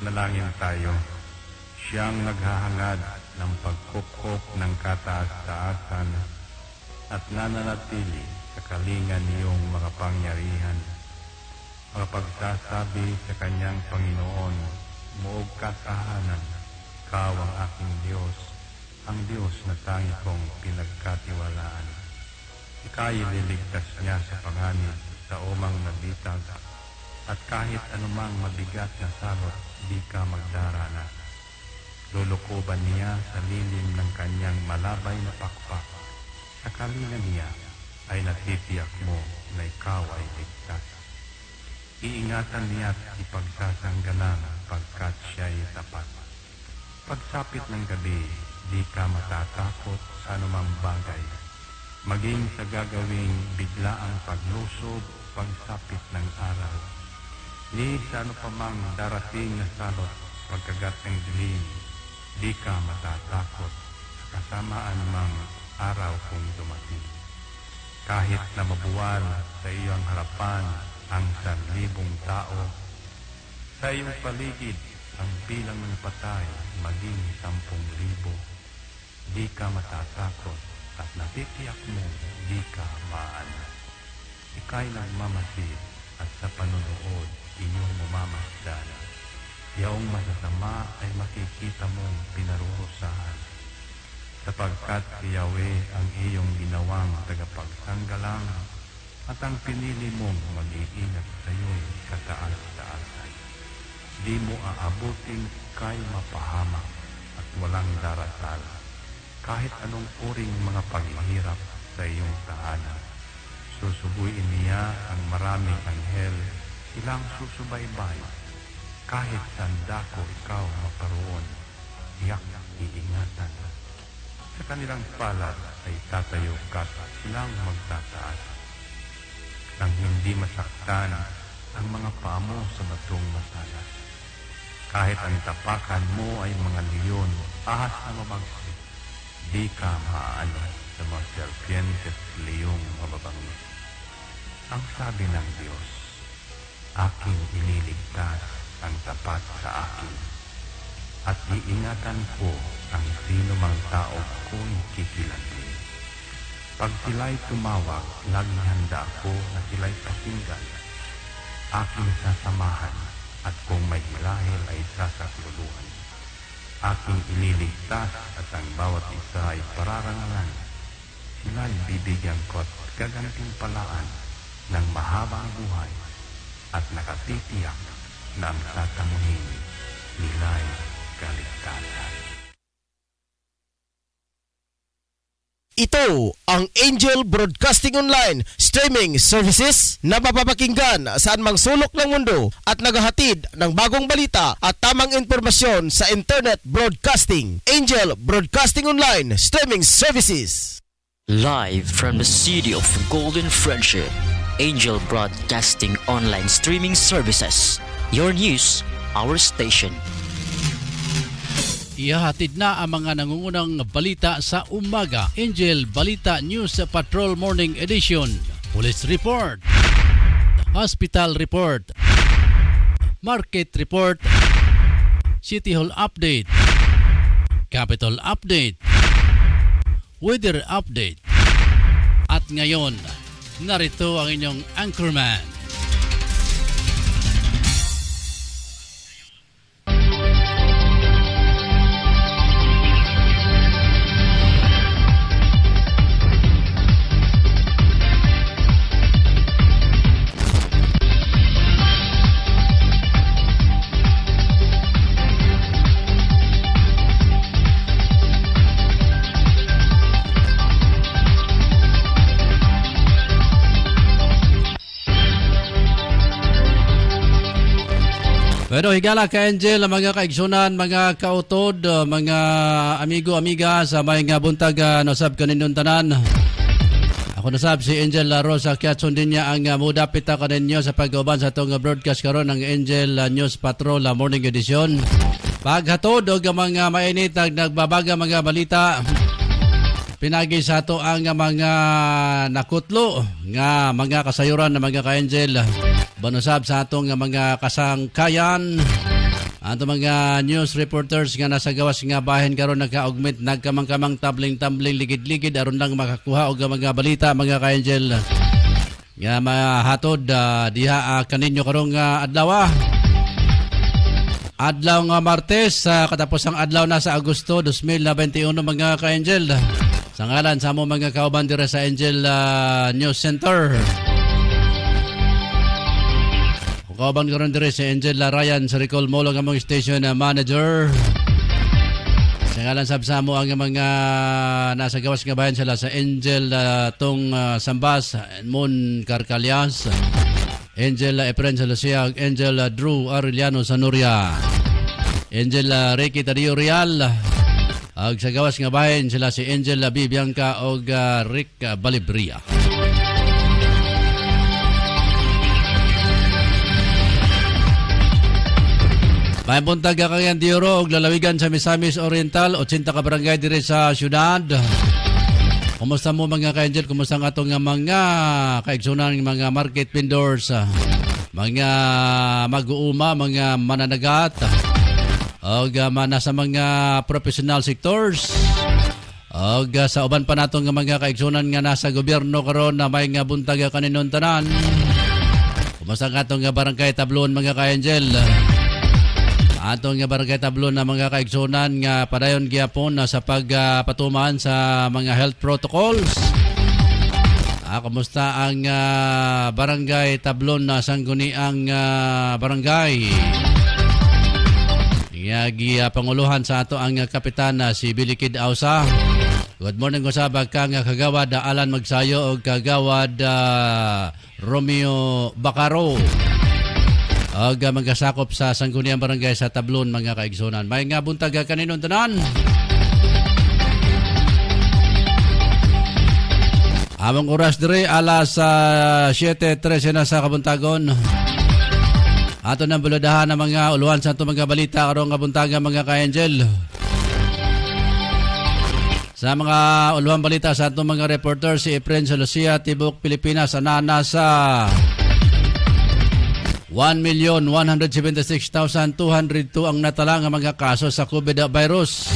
Manalangin tayo. Siyang naghahangad ng pagkukop ng kataas-taasan at nananatili sa kalingan niyong mga pangyarihan. Makapagsasabi sa kanyang Panginoon, muog katahanan, ikaw ang aking Diyos, ang Diyos na tangi kong pinagkatiwalaan. Ika'y liligtas niya sa panganib sa umang nabitag, at kahit anumang mabigat na salot, di ka magdaranas. Lulukoban niya sa lilim ng kanyang malabay na pakpak. Sa kalingan niya ay natitiyak mo na ikaw ay ligtas. Iingatan niya at ipagsasanggalang pagkat siya'y tapat. Pagsapit ng gabi, di ka matatakot sa anumang bagay. Maging sa gagawing biglaang paglusob, pagsapit ng araw. Ni sa ano pa mang darating na salot, pagkagat ng dilim, di ka matatakot sa kasamaan mang araw kung dumating. Kahit na mabuwal sa iyong harapan ang 1,000 tao, sa iyong paligid ang bilang ng patay maging 10,000, di ka matatakot at natitiyak mo di ka maaano. Ika'y nagmamasid at sa panunood inyong mamamasdan. Yaong masasama ay makikita mong pinarurusahan, sapagkat si Yahweh ang iyong ginawang tagapagsanggalang at ang pinili mong mag-iingat sa iyo'y kataas-taasan. Di mo aabuting kay mapahamak at walang darasal, kahit anong uring mga paghihirap sa iyong tahanan. Susubuin niya ang maraming anghel, silang susubaybay. Kahit sandako ikaw maparoon, tiyak iingatan. Sa kanilang palad ay tatayo ka at silang magtataas. Nang hindi masaktan ang mga paa mo sa batong masalas. Kahit ang tapakan mo ay mga leon, ahas na mabagsik, di ka maaano sa mga serpientes leong mababangis. Ang sabi ng Diyos, aking ililigtas ang tapat sa akin, at iingatan ko ang sino mang tao ko'y kikilantin. Pag sila'y tumawag, laging handa ako na sila'y pakinggan. Aking sasamahan, at kung may hilahil ay sasakluluhan. Aking ililigtas at ang bawat isa ay pararangalan. Sila'y bibigyan ko at gagantimpalaan ng mahabang buhay at nakatitiyak na ang tatamuhin nila'y kaligtasan. Ito ang Angel Broadcasting Online streaming services na mapapakinggan saan mang sulok ng mundo at naghahatid ng bagong balita at tamang impormasyon sa internet broadcasting. Angel Broadcasting Online streaming services. Live from the city of Golden Friendship, Angel Broadcasting Online streaming services. Your news, our station. Ihahatid na ang mga nangungunang balita sa umaga. Angel Balita News Patrol Morning Edition. Police Report, Hospital Report, Market Report, City Hall Update, Capital Update, Weather Update. At ngayon, narito ang inyong anchorman. Pero higala ka Angel, mga kaigsunan, mga kautod, mga amigo-amiga sa may nga buntag nasab kanindong tanan. Ako nasab si Angel Rosa Kiatson din niya ang mudapit ka ninyo sa pag-uban sa itong broadcast karon ng Angel News Patrol Morning Edition. Paghatod o mga mainit nagbabaga mga balita, pinagi sa ato ang mga nakutlo nga mga kasayuran na mga ka-Angel. banusab sa atong nga mga kasangkayan. Ato mga news reporters nga nasa gawas nga bahin karon nagka-augment nagkamang-kamang tabling-tabling ligid-ligid aron lang makakuha og mga balita mga ka-angel. Nga mahatod diha kaninyo karong adlaw. Adlaw nga Martes, katapos ang adlaw na sa Agosto 2021 mga ka-angel. Sa ngalan sa mo mga kauban dire sa Angel News Center. Kauban karon dire si Angel Ryan sa Recall Molo nga mong station manager. Sa ngalan sa mo ang mga nasa gawas nga bayan sila sa Angel tong Sambas, Mon Carcalias. Angel Efren sa Lucia, Angel Drew Arellano sa Nuria, Angel Ricky Tadio Real, ag sa gawas nga bahin sila si Angel Bibianca o Rick Balibria. May buntag kagayan Dioro og lalawigan sa Misamis Oriental, 80 ka barangay dire sa syudad. Kumusta mo mga ka-angel? Kumusta ang atong mga kaigsunan mga market vendors, mga mag-uuma, mga mananagat, o nasa mga professional sectors, o sa uban pa natong mga kaigsunan nga nasa gobyerno karon na may nga buntag kaninon tanan. Kumusta ang atong barangay Tablon mga ka-angel? Atong nga barangay Tablon na mga kaigsunan nga padayon gyapon sa pagpatuman sa mga health protocols. Kumusta ang barangay Tablon na sangguniang barangay? Nga panguluhan sa ato ang kapitan si Bilikid Ausa. Good morning usab kang kagawad Alan Magsayo o kagawad Romeo Bacaro. Og magkasakop sa sangguniang barangay sa Tablon mga kaigsunan. May nga buntag kaninon tanan. Among oras dire alas 7:13 na sa kabuntagon. Ato nang buladahan ng mga uluhan sa mga balita karong kabuntagan mga ka-angel. Sa mga uluhan balita sa atong mga reporter si Efren sa Lucia, Tibok, Pilipinas, anana sa 1,176,202 ang natala nga mga kaso sa COVID virus.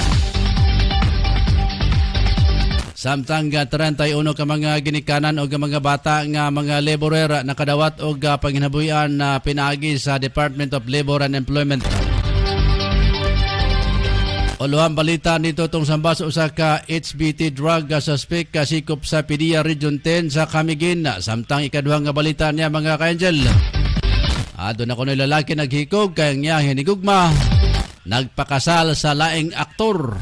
Samtang 31 ka mga ginikanan o mga bata nga mga laborer nakadawat og panghinabuhian na pinaagi sa Department of Labor and Employment. Uluhang balita nito tong sambas usa ka HBT drug suspect kasikop sa PDEA Region 10 sa Camiguin. Samtang ikaduhang nga balita niya mga ka-angel. Doon ako na lalaki naghikog kaya niya hinigugma. Nagpakasal sa laing aktor.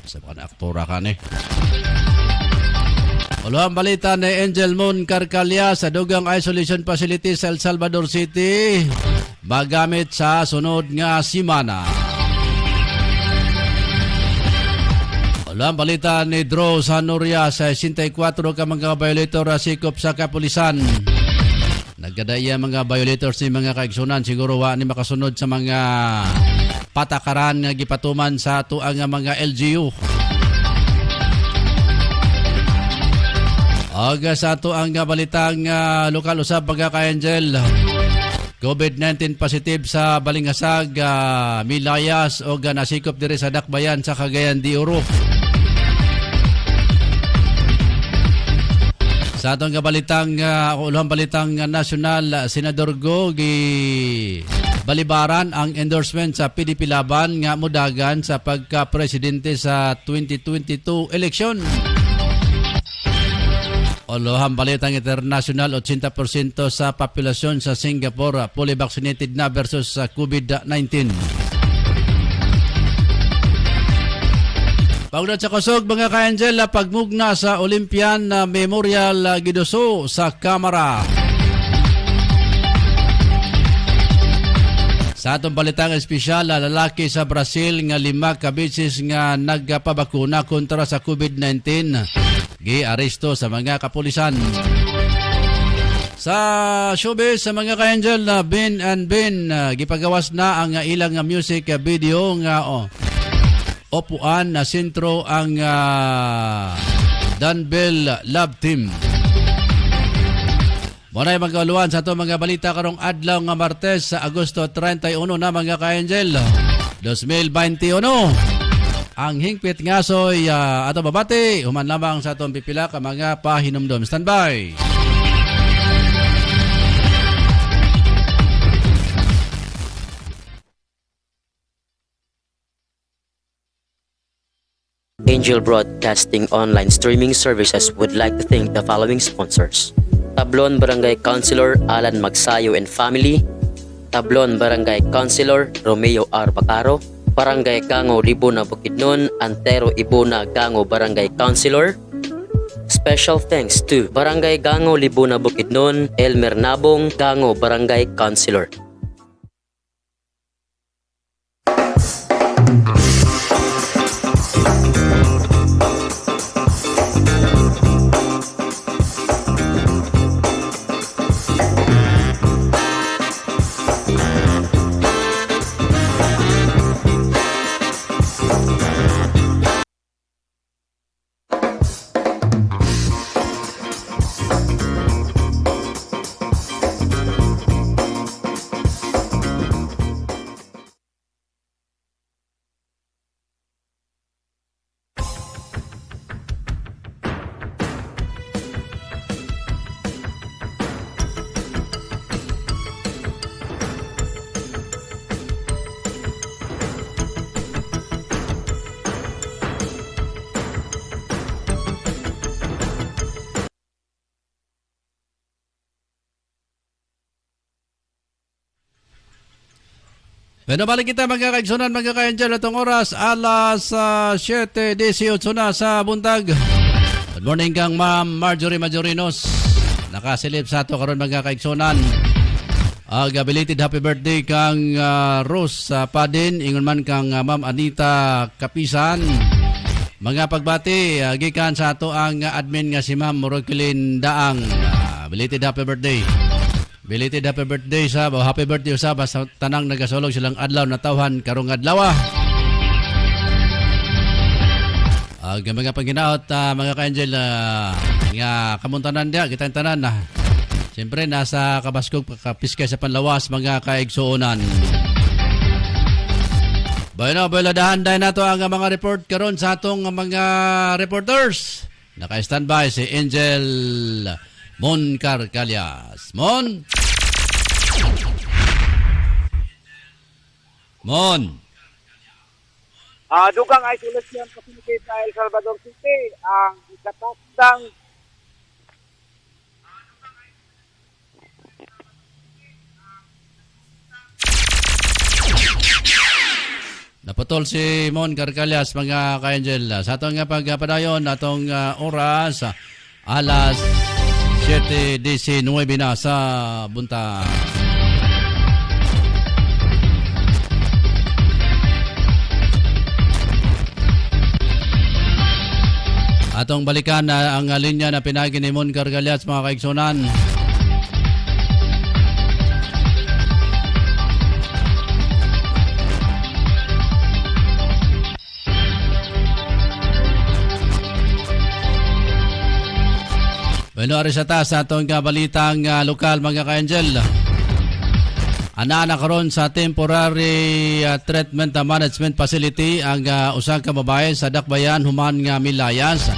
Sa mga aktora ka ni. Uluhang balita ni Angel Mon Carcalia sa dugang isolation facility sa El Salvador City. Magamit sa sunod nga simana. Uluhang balita ni Drew sa Nuria sa 64 ka mga violator sikop sa kapulisan. Nagkadaya mga violators ni mga kaigsunan siguro wa ni makasunod sa mga patakaran nga gipatuman sa tuang mga LGU. Aga sa tuang balitang lokal usab mga ka-angel. COVID-19 positive sa Balingasag, Milayas o nasikop diri sa Dakbayan sa Cagayan de Oro. Sa atong kabalitang uluhang balitang nasyonal, Senador Go balibaran ang endorsement sa PDP laban nga mudagan sa pagka-presidente sa 2022 eleksyon. Uluhang balitang international, 80% sa populasyon sa Singapore fully vaccinated na versus sa COVID-19. Pagdad sa kusog mga ka-angel, pagmugna sa Olympian Memorial Gidoso sa Kamara. Sa atong balitang espesyal, lalaki sa Brazil nga 5 ka beses nga nagpabakuna kontra sa COVID-19. Gi-aresto sa mga kapulisan. Sa showbiz sa mga ka-angel na Ben and Ben, gipagawas na ang ilang music video nga upuan na sentro ang Danbel Love Team. Muna yung magkauluan sa ito mga balita karong adlaw nga Martes sa Agosto 31 na mga ka-Angel 2021. Ang hingpit nga soy ato babati, human lamang sa itong pipila ka mga pahinumdom. Standby! Angel Broadcasting Online Streaming Services would like to thank the following sponsors. Tablon Barangay Councilor Alan Magsayo and Family, Tablon Barangay Councilor Romeo R. Bacaro, Barangay Gango Libuna Bukidnon, Antero Ibuna Gango Barangay Councilor. Special thanks to Barangay Gango Libuna Bukidnon, Elmer Nabong Gango Barangay Councilor. Pero balik kita mga kaigsunan, mga ka-Angel, itong oras, alas 7:18 na sa buntag. Good morning kang Ma'am Marjorie Majorinos. Nakasilip sa ato karon mga kaigsunan. Belated happy birthday kang Rose Padin, ingon man kang Ma'am Anita Kapisan. Mga pagbati, gikan sa ato ang admin nga si Ma'am Roquelin Daang. Belated happy birthday. Belated happy birthday sa happy birthday sa tanang nagasulog silang adlaw na tawhan karong adlaw. Mga paginaot mga ka-Angel nga kamuntanan dia kita tanan na. Siyempre nasa kabaskog kapiskay sa panlawas mga kaigsuonan. Bueno, dahan dahil nato ang mga report karon sa atong mga reporters. Naka-standby si Angel Mon Carcalias. Mon! Dugang isolation facility sa El Salvador City ang ikatakdang Naputol si Mon Carcalias mga ka-Angel. Sa atong pagpadayon, atong oras, alas 7:19 na sa buntag. Atong balikan na ang linya na pinagi ni Mon Carcalias mga kaigsunan. Bueno, ari sa taas sa atong balitang lokal mga ka-Angel. Ana karon sa temporary treatment management facility ang usang ka babae sa Dakbayan human nga Milayas.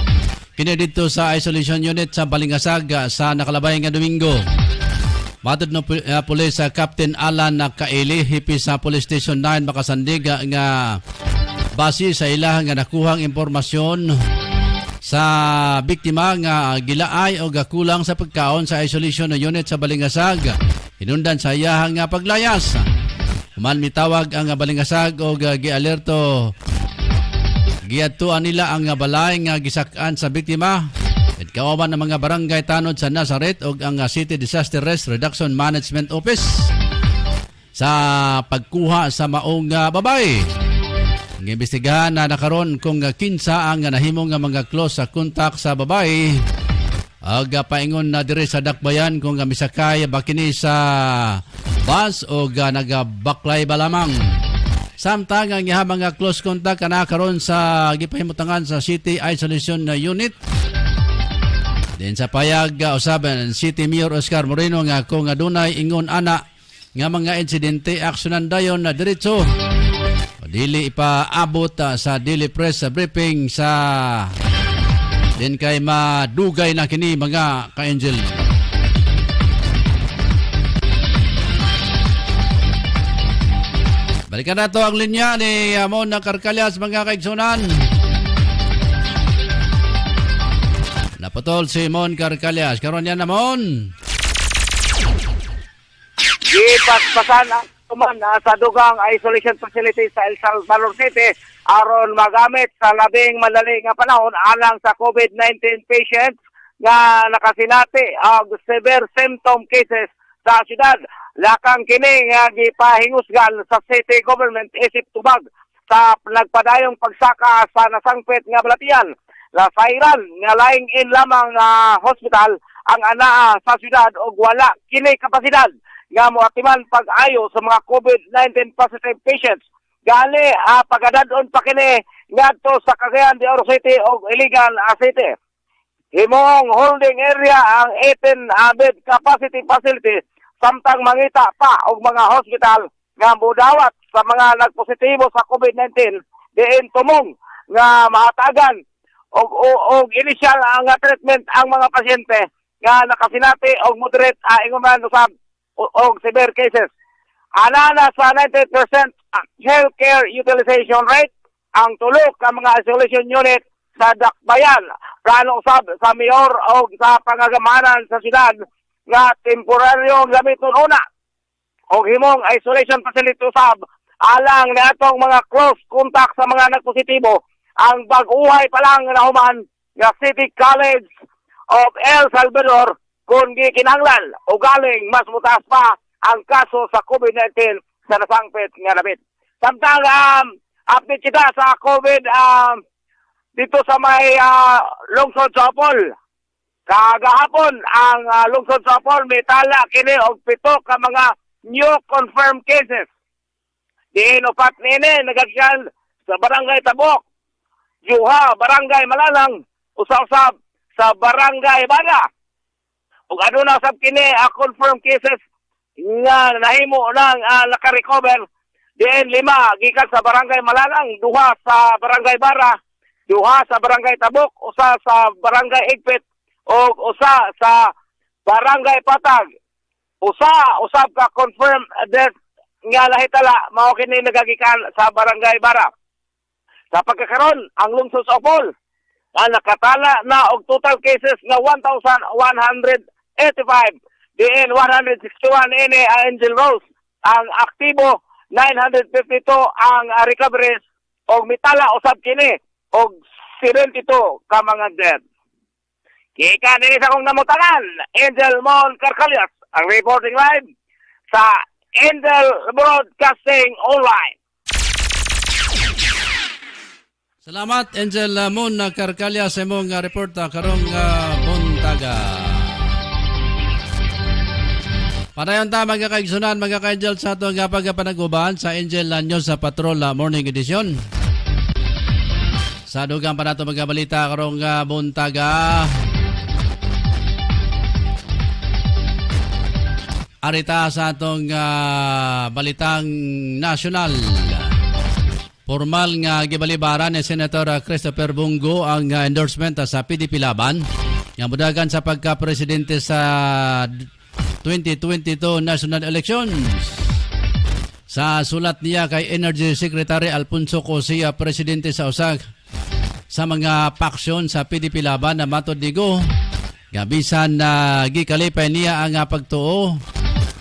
Kini dito sa isolation unit sa Balingasag sa nakalabay nga Domingo. Matod no pulis Captain Alan Kaili hipi sa Police Station 9 Makasandig nga base sa ilang nga nakuhang impormasyon sa biktima nga gilaay o gakulang sa pagkaon sa isolation unit sa Balingasag. Hinundan sa iyahang nga paglayas. Human mitawag ang Balingasag o gialerto. Giadtuan nila ang balay nga gisakan sa biktima. At kawaban ng mga barangay tanod sa Nazaret o ang City Disaster Risk Reduction Management Office sa pagkuha sa maong babae. Ang imbestigahan na nakaroon kung kinsa ang nahimong nga mga close sa contact sa babae. Paingon na dire sa Dakbayan kung misakay bakini sa bus o nagabaklay ba lamang. Samtang ang iha mga close contact na nakaroon sa gipahimutangan sa City Isolation Unit. Din sa payag usaban City Mayor Oscar Moreno nga kung adunay ingon ana nga mga insidente aksyonan dayon na diretso. Dili ipaabot sa daily press briefing sa din kay madugay na kini mga ka-angel. Balikan na to ang linya ni Mon Carcalias mga kaigsunan. Naputol si Mon Carcalias. Karon yan na Mon. Gipaspasan ang tuman sa dugang isolation facility sa El Salvador City aron magamit sa labing madali nga panahon alang sa COVID-19 patients nga nakasinati og severe symptom cases sa syudad. Lakang kini nga gipahingusgan sa city government isip tubag sa nagpadayong pagsaka sa nasangpit nga balatian. Nasairan nga laing in lamang hospital ang anaa sa syudad og wala kini kapasidad nga moatiman pag-ayo sa mga COVID-19 positive patients. Gali pagadadon pa kini ngadto sa Cagayan de Oro City og Iligan City. Himong holding area ang 18 bed capacity facility samtang mangita pa og mga hospital nga modawat sa mga nagpositibo sa COVID-19 diin tumong nga mahatagan og initial ang treatment ang mga pasyente nga nakasinati og moderate inguman usab og severe cases. Anana sa 90% healthcare utilization rate ang tulo ka mga isolation unit sa Dakbayan. Plano usab sa mayor o sa pangagamanan sa syudad nga temporaryo gamiton una o himong isolation facility usab alang na atong mga close contact sa mga nagpositibo ang bag-uhay pa lang nahuman nga City College of El Salvador kung gikinahanglan o galing mas mutaas pa ang kaso sa COVID-19 sa nasangpit nga labit. Samtang update kita sa COVID dito sa may lungsod sa Apol. Kagahapon ang lungsod sa Apol may tala kini og 7 ka mga new confirmed cases. Diin upat nini nagagikan sa Barangay Tabok, Juha, Barangay Malalang, usab-usab sa Barangay Bana. Ug aduna usab kini confirmed cases nga nahimo nang naka-recover. Diin 5 gikan sa Barangay Malalang, 2 sa Barangay Bara, 2 sa Barangay Tabok, 1 sa Barangay Igpit, o usa sa Barangay Patag. Usab ka confirmed death nga lahitala mao kini nagagikan sa Barangay Bara. Sa pagkakaron ang lungsod sa Opol nakatala na og total cases nga 1,185. Diin 161 ini Angel Rose. Ang aktibo 952 ang recoveries og mitala usab kini og 72 ka mga death. Kika nini sa kong namutangan, Angel Mon Carcalias, ang reporting live sa Angel Broadcasting Online. Salamat Angel Mon Carcalias sa imong report karong buntaga. Padayon ta mga kaigsunan, mga ka-angel sa atong pagpanaguban sa Angel News sa Patrol Morning Edition. Sa dugang pa nato mga balita karong buntaga. Arita sa atong balitang nasyonal. Formal nga gibalibaran ni Senator Christopher Bungo ang endorsement sa PDP Laban nga mudagan sa pagka-presidente sa 2022 national elections. Sa sulat niya kay Energy Secretary Alfonso Cosia, presidente sa usag sa mga paksyon sa PDP Laban na matod nigo nga bisan na gikalipay niya ang pagtuo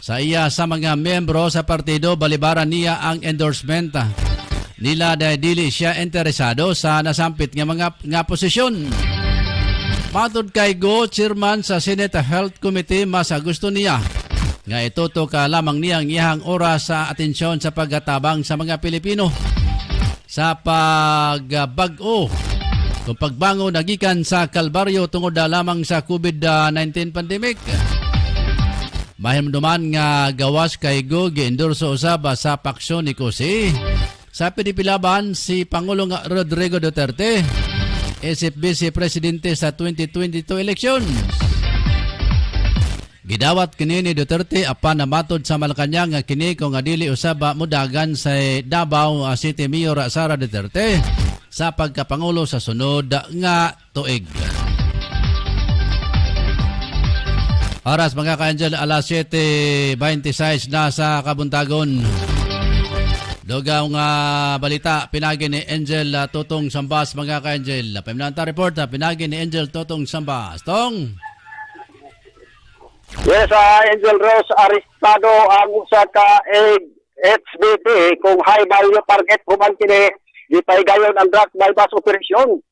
sa iya sa mga miyembro sa partido, balibaran niya ang endorsement nila dahil dili siya interesado sa nasampit nga posisyon. Matod kay Go, chairman sa Senate Health Committee, mas gusto niya nga ituto ka lamang niyang iyang oras sa atensyon sa pagkatabang sa mga Pilipino sa pagbago kung pagbango nagikan sa kalbaryo tungod lamang sa COVID-19 pandemic. Mahimduman nga gawas kay Go gi-endorso usab sa paksyon ni Cosi sa PDP Laban si Pangulong Rodrigo Duterte isip Vice Presidente sa 2022 elections. Gidawat kini ni Duterte apan namatod sa Malacañang nga kini kung adili usaba mudagan sa Davao City Mayor Sara Duterte sa pagkapangulo sa sunod nga tuig. Oras mga ka-Angel, alas 7:26 na sa Kabuntagon. Dugaw nga balita pinagi ni Angel Tutong Sambas mga ka-Angel. Paminanta report pinagi ni Angel Tutong Sambas. Tong Yes, Angel Rose, arestado ang usa ka HBT kung high value target human kini gipahigayon ang drug bypass operation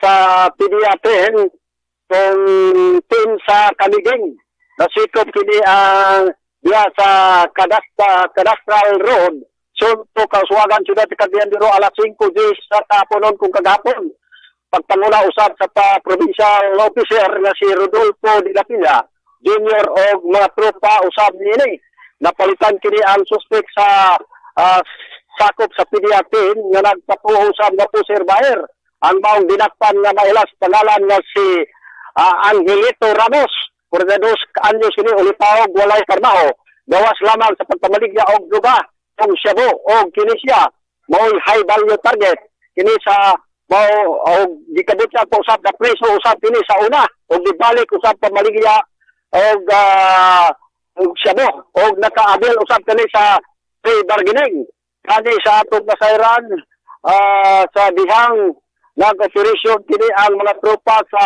sa PDA-10 kung team sa Kaliging. Nasikop kini ang diya sa Cadastral Road, Sunto, Kasuagan, Ciudad de Cagayan alas 5 sa taponon kung kagapon. Pagpanguna usab sa provincial officer nga si Rodolfo de la Pilla Junior o mga tropa usab nini. Napalitan kini ang suspect sa sakop sa PDA-10 nga nagpatuho usab nga pusher buyer. Ang maong dinakpan nga mailas pangalan nga si Angelito Ramos. 42 anyos kini ulipawog walay karmaho. Gawas lamang sa pagpamaligya og duga kung Cebu o kini siya mao'y high value target. Kini sa mao og gikabot siya po usab na preso usab kini sa una og gibalik usab pamaligya og Cebu og naka-avail usab kani sa free bargaining kani sa atong nasayran sa dihang nag-operasyon kini ang mga tropa sa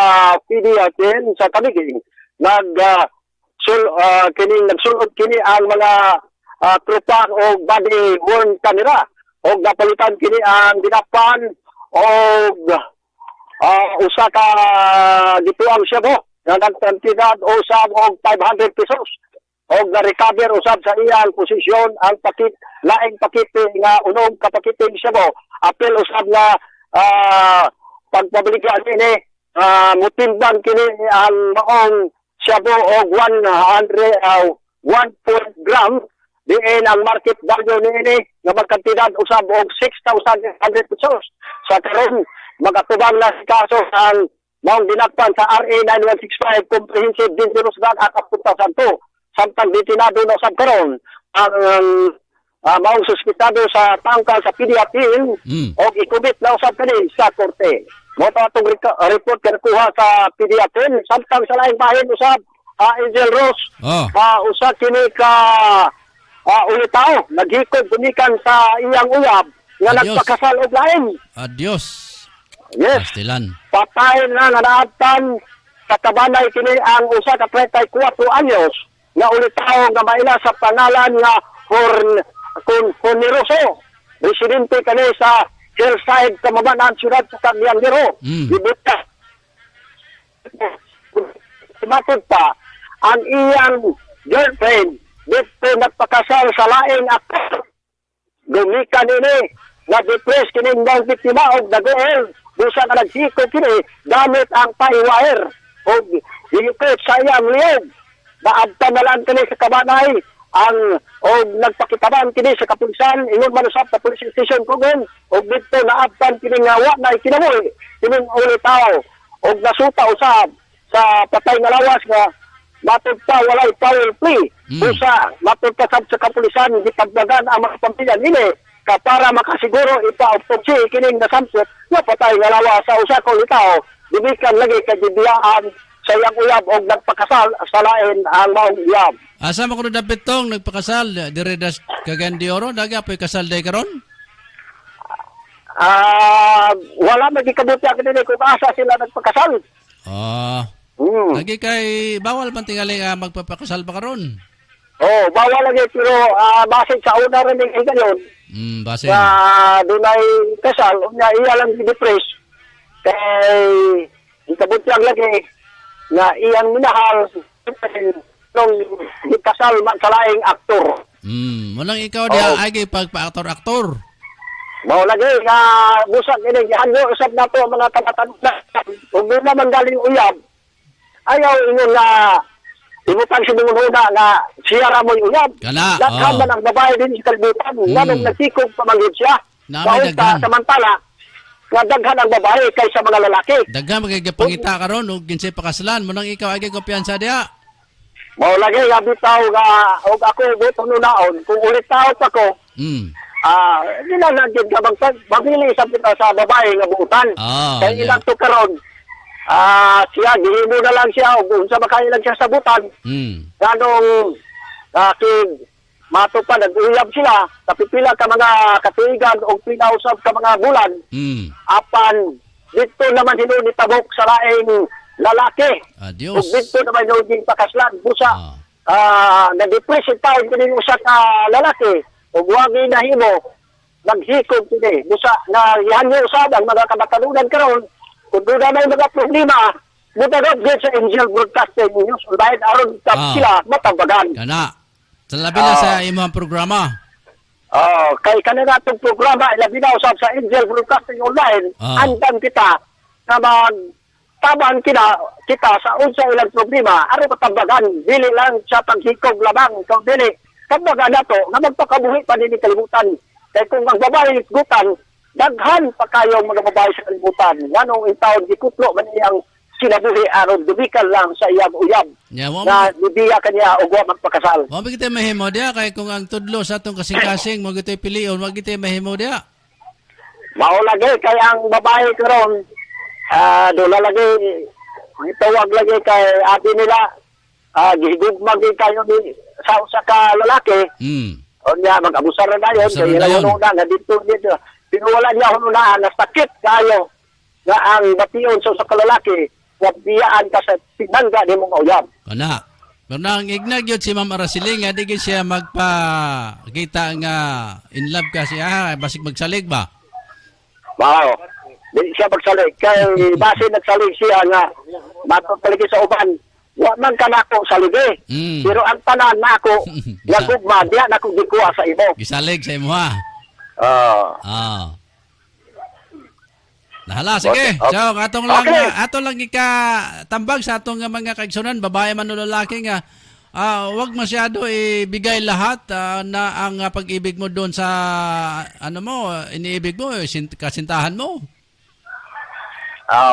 PDA-10 sa Kaliging nagsulod kini ang mga tropa o body worn camera og napalitan kini ang dinakpan og usa ka gituang Cebu na nagtantidad usab og 500 pesos og na-recover usab sa iyang posisyon ang laing pakete nga unong kapakete ni Cebu. Apel usab na pagpabiligan ini mutimbang kini ang maong Cebu og 1 gram diin ang market value niini nga magkantidad usab og 6,100 pesos. Sa karon magatubang na si kaso ang maong dinakpan sa RA 9165 Comprehensive Dangerous Drug Act of 2002 samtang detinado na usab karon ang maong suspitado sa tangkal sa PDA-10 o ikubit na usab kani sa korte. Mo ta atong report kinakuha sa PDA-10 samtang sa laing bahin usab Angel Rose usab kini ka ulitaw naghikog gunikan sa iyang uyab nga nagpakasal og lain. Adios. Yes. Pastilan. Patay na naabtan sa kabanay kini ang usa ka 34 anyos nga ulitaw nga maila sa pangalan nga Forneroso. Residente kani sa Hillside, Kamabanan, Ciudad sa Cagayan de Oro. Ibuta. Matod pa, ang iyang girlfriend dito nagpakasal sa laing aktor. Gumikan ini, na-depress kini ng biktima og dagoel. Busa na nagsiko kini, gamit ang paiwire. O higit sa iyang liyog. Naabtan na lang kini sa kabanay. Nagpakitaban kini sa kapulisan ingon manusap sa police station Kugon og dito naabtan kini nga wa na kinabuhi kining ulitaw og nasuta usab sa patay nga lawas nga matod pa walay foul plea usa matod pa sa kapulisan gipagdagan ang mga pamilya nini para makasiguro ipa-autopsy kining nasamsot nga patay nga lawas sa usa ka ulitaw dibikan lagi kay gibiyaan sa iyang uyab og nagpakasal sa lain ang maong uyab. Asa mo kuno dapat tong nagpakasal dire das Cagayan de Oro nagapoy kasal day karon? Wala magikabuti ang kanila kung asa sila nagpakasal. Lagi kay bawal man tingali magpapakasal pa karon. Bawal lagi pero basin sa una rin ng higayon. Basin. Dunay kasal, unya iya lang depress. Kay ikabuti ang lagi na iyang minahal nung ikasal man sa laing aktor. Walang ikaw diya ay pagpa-aktor-aktor. Mao lagi nga busak ini gihanyo usab nato ang mga taga-taga. Ug na man galing uyab. Ayaw ingon na ibutan si Munguna nga siya ra mo'y uyab. Lakhan man ang babae din sa kalibutan. Nganong nagsikog pamanggit siya. Samantala nga daghan ang babae kaysa mga lalaki. Daghan magigapangita karon ug ginsay pakaslan mo nang ikaw ay kumpiyansa diha. Mao lagi nga bitaw nga og ako buto nunaon kung ulit tao pa ko. Di na nandiyan ka mabili sa kita sa babae nga buutan. Kaya ilang to karon. Siya, gihimo na lang siya o kung sa makain lang siya sa butan. Ganong mato pa, nag-uyab sila, kapipila ka mga katigan o pinausap ka mga bulan. Apan, dito naman hinuni tabok sa laing lalaki. Adios. O dito naman hinuni pakaslan. Busa, na-depress yung taon kini usa ka lalaki. O buwagi na himo, naghikog kini. Busa, na ihanyo usab ang mga kamatalunan karon. Kung doon na may mga problema, mutagod sa Angel Broadcasting News. Dahil aron sila matambagan. Kana. Sa labi na sa imong programa. Kay kanina itong programa, ilabi na usap sa Angel Broadcasting Online, andam kita na magtabang kita sa unsa ilang problema, aron matambagan, dili lang sa paghikog labang, ikaw dili. Tambagan na to, na magpakabuhi pa din kalibutan. Kaya kung ang babae gutan, daghan pa kayong mga babae sa kalibutan. Ganong itaon, gikutlo man iyang sinabuhi aron dubikal lang sa iyang uyab. Na nibiya kaniya o guwa magpakasal. Mo gitay mahimo dia kay kung ang tudlo sa atong kasing-kasing mo gitay pilion, mo gitay mahimo dia. Mao lagi kay ang babae karon dola lagi itawag lagi kay ati nila gihigugmag kayo ni sa usa ka lalaki. O niya mag-abusar na dayon kay ilayon na dito. Pero wala niya hununaan na sakit kayo nga ang bation sa usa ka lalaki. Wabiyaan ka sa sinangga ni mong uyab. Kana. Pero nang ignag yun si Ma'am Araceli nga di siya magpakita nga in love ka siya, basig magsalig ba? Wow. Di siya magsalig. Kaya base nagsalig siya nga matutuligi sa uban. Wa man ka nako salige. Pero ang tanan nako nagugma diya nako gikuha sa imo. Gisalig sa imo ha. Nahala, sige. Okay. So, atong lang tambag sa atong mga kaigsunan, babae man o lalaki nga, wag masyado ibigay lahat na ang pag-ibig mo doon sa, iniibig mo, kasintahan mo.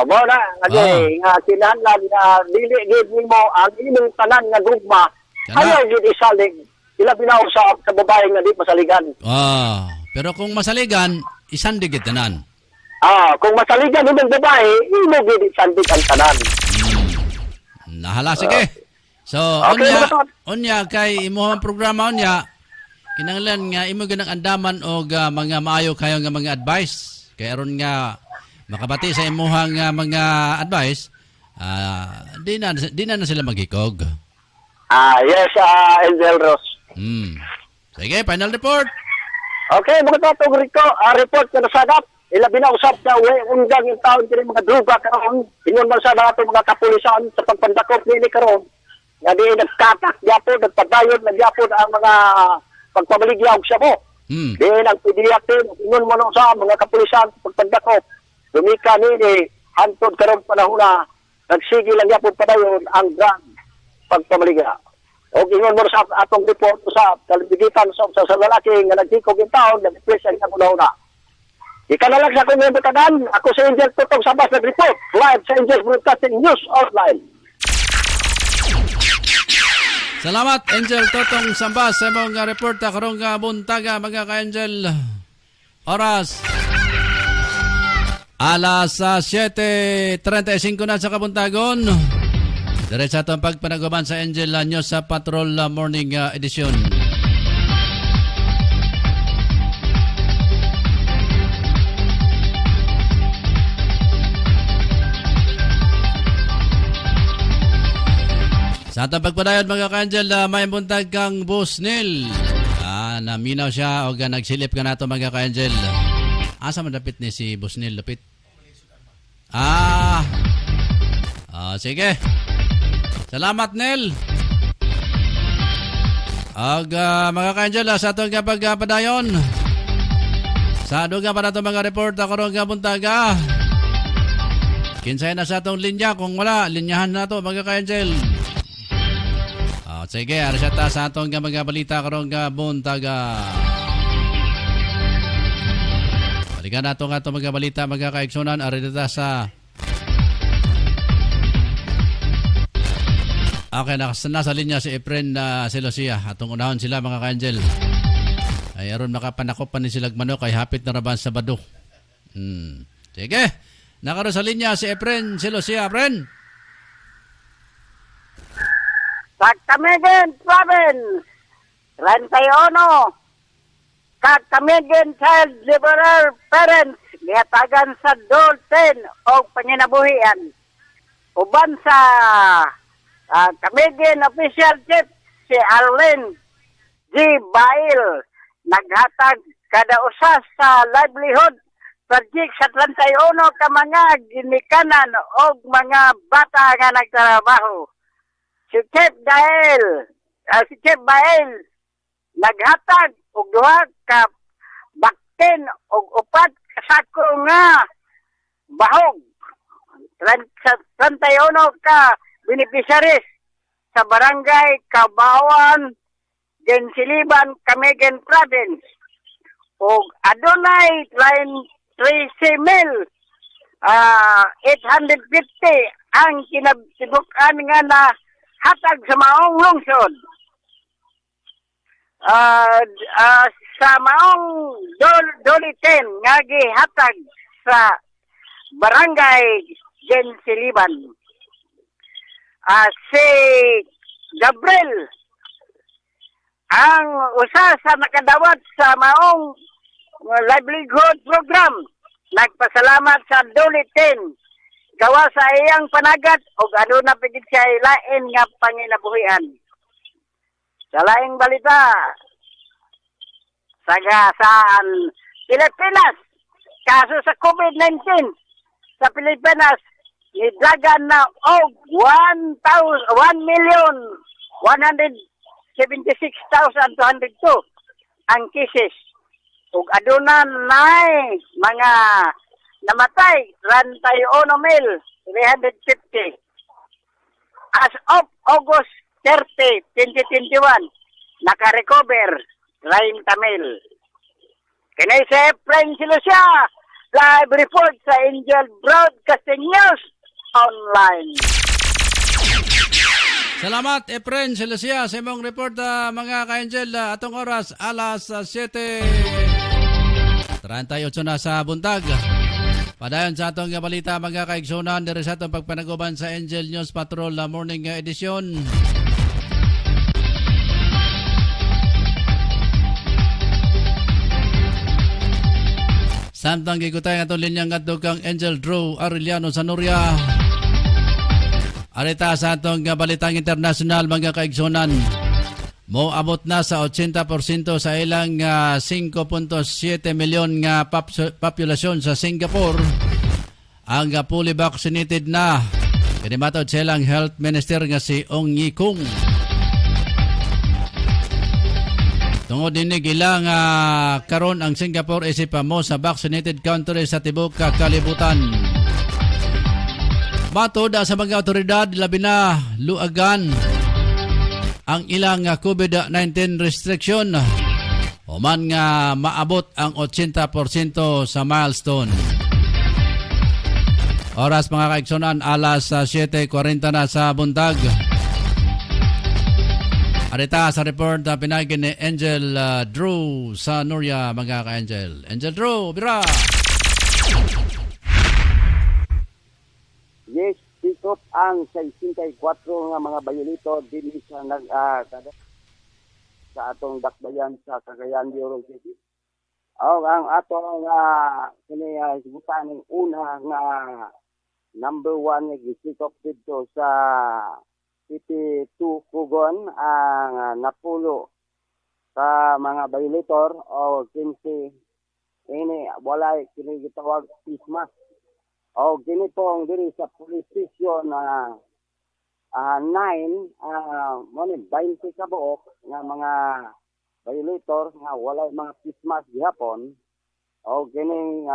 Mo na, nga kinahanglan na dili gid mo ang imong tanan nga gugma. Ayaw gid isalig. Ilabi na usab sa babae nga di masaligan. Pero kung masaligan, isandig tanan. Kung masaligan ng babae, imo gid sandig ang tanan. Nahala, sige. So, unya kay imong programa unya, kinahanglan nga imo ganang andaman og mga maayo kayo nga mga advice. Kay aron nga makabati sa imuhang mga advice, di na sila maghikog. Yes, Angel Ross. Sige, final report. Okay, mga tatong report ka na sagap. Ilabi na usap na undang yung taon kini mga druga karon. Ingon man sa mga kapulisan sa pagpandakop nini karon. Nga di nagkatak gyapon, nagpadayon na gyapon ang mga pagpamaligyaw sa mo. Di nagpidiyakin, ingon mo sa mga kapulisan sa pagpandakop. Dumika nini hantod karon panahon na nagsigi lang gyapon padayon ang drug pagpamaligya. O ingon mo sa atong report sa kalibigitan sa lalaki nga nagtikog yung taon, nag-pressure ang una. Ika na lang sa akong member tanan. Ako si Angel Totong Sabas nag-report live sa Angel Broadcasting News Online. Salamat Angel Totong Sambas sa mong report karong buntaga mga ka-Angel. Oras alas 7:35 na sa kabuntagon. Diretso atong pagpanaguban sa Angel News sa Patrol Morning Edition. Sa atong pagpadayon mga ka-Angel, may buntag kang Busnil. Naminaw siya o nagsilip ka na ito mga ka-Angel. Asa madapit ni si Busnil? Lapit? Sige. Salamat, Nel. Mga ka-Angel, sa atong pagpadayon. Sa duga pa na ito mga report ako rin buntaga. Kinsay na sa atong linya. Kung wala, linyahan na ito mga ka-Angel. Sige, arsata sa atong mga balita karong buntaga. Balikan nato nga ito mga balita mga kaigsunan. Aridita sa... Okay, nasa linya si Efren Silosia. Atong unahon sila mga ka-angel. Ay aron makapanakop pa ni silag manok ay hapit na raban sa Bado. Sige. Nakaroon sa linya si Efren Silosia. Efren. Sa Camiguin Province, 31, sa Camiguin Child Liberal Parents, gihatagan sa Dolten o panginabuhian. Uban sa Camiguin Official Chief, si Arlene G. Bail, naghatag kada usas sa livelihood project sa 31 ka mga ginikanan o mga bata nga nagtrabaho. Si Chef Bael naghatag og duha ka bakten og upat ka sako nga bahog. 31 ka beneficiaries sa barangay Kabawan, Gensiliban, Camiguin Province. Og adunay 3,850 ang kinabsibukan nga na hatag sa maong lungsod. Sa maong Doliten nga gihatag sa barangay Gensiliban. Si Gabriel ang usa sa nakadawat sa maong livelihood program, nagpasalamat sa Doliten gawa sa iyang panagat o aduna pigid siya lain nga panginabuhian. Sa laing balita, saan Pilipinas, kaso sa COVID-19 sa Pilipinas, nidagan na og 1,176,202 ang cases. Ug aduna nay mga namatay 31,350. As of August 30, 2021, naka-recover 30,000. Kini si Efren Silosia, live report sa Angel Broadcasting News Online. Salamat Efren Silosia sa imong report mga ka-angel. Atong oras alas 7:38 na sa buntag. Padayon sa atong balita mga kaigsunan diri sa atong pagpanaguban sa Angel News Patrol Morning Edition. Samtang gigutay atong linyang ngadto kang Angel Drew Arellano sa Noria. Arita sa atong balitang internasyonal mga kaigsunan. Moabot na sa 80% sa ilang 5.7 milyon nga populasyon sa Singapore ang fully vaccinated na. Kinimatod sa ilang health minister nga si Ong Ye Kung. Tungod dinig ilang karon ang Singapore isip mo sa vaccinated country sa tibok kalibutan. Matod sa mga otoridad labi na luagan ang ilang COVID-19 restriction o man nga maabot ang 80% sa milestone. Oras mga kaigsunan, alas 7:40 na sa buntag. Arita sa report na pinagin ni Angel Drew sa Noria mga ka-angel. Angel Drew, bira! Yes, tikot ang 64 nga mga bayolito dinhi sa sa atong dakbayan sa Cagayan de Oro City. Ang atong kini sibutan ng una nga number 1 nga gisikop dito sa City 2 Pugon ang napulo sa mga violator o 15 ini walay kini gitawag pisma. O kini po ang diri sa police station na 9 mo ni 20 ka buok nga mga violator nga walay mga pismas gihapon. O kini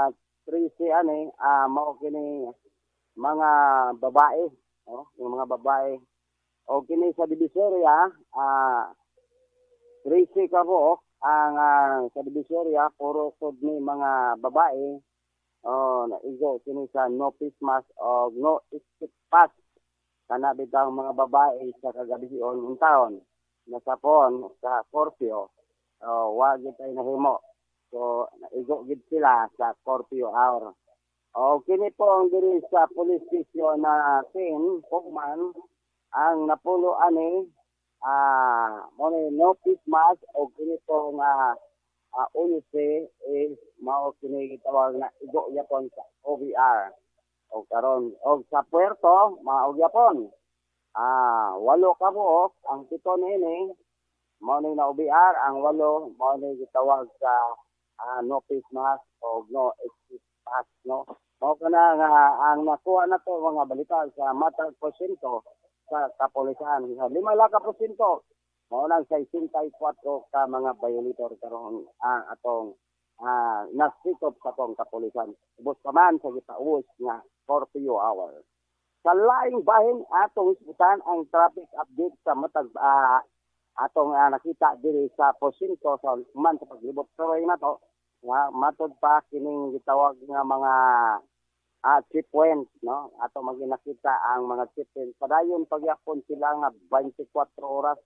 13 ani mao kini mga babae, yung mga babae. O kini sa Divisoria 13 ka buok ang sa Divisoria puro kod ni mga babae naigo kini sa no Christmas o no skip pass kana bitaw mga babae sa kagabion ng taon nasapon sa Scorpio wag tay nahimo so naigo gid sila sa Scorpio hour o kini po ang diri sa police station na 10 Pugman ang napulo ani mo no Christmas o kini po nga ulse is mao kini gitawag na igo yapon sa OVR o karon og sa puerto mao yapon walo ka buok ang pito nini mao ni na OVR ang walo mao ni gitawag sa no Christmas o no exit pass no mao kana nga ang nakuha na to mga balita sa matag porsyento sa kapulisan 5 ka porsyento mao nang 64 ka mga violator karon atong nasikop sa tong kapulisan ubos pa man sa gitaubos nga Scorpio hour sa laing bahin atong isbutan ang traffic update sa matag atong nakita diri sa porsyento sa man sa paglibot tuloy na to nga matod pa kining gitawag nga mga checkpoint no ato maginakita ang mga checkpoint padayon pagyapon sila nga 24 oras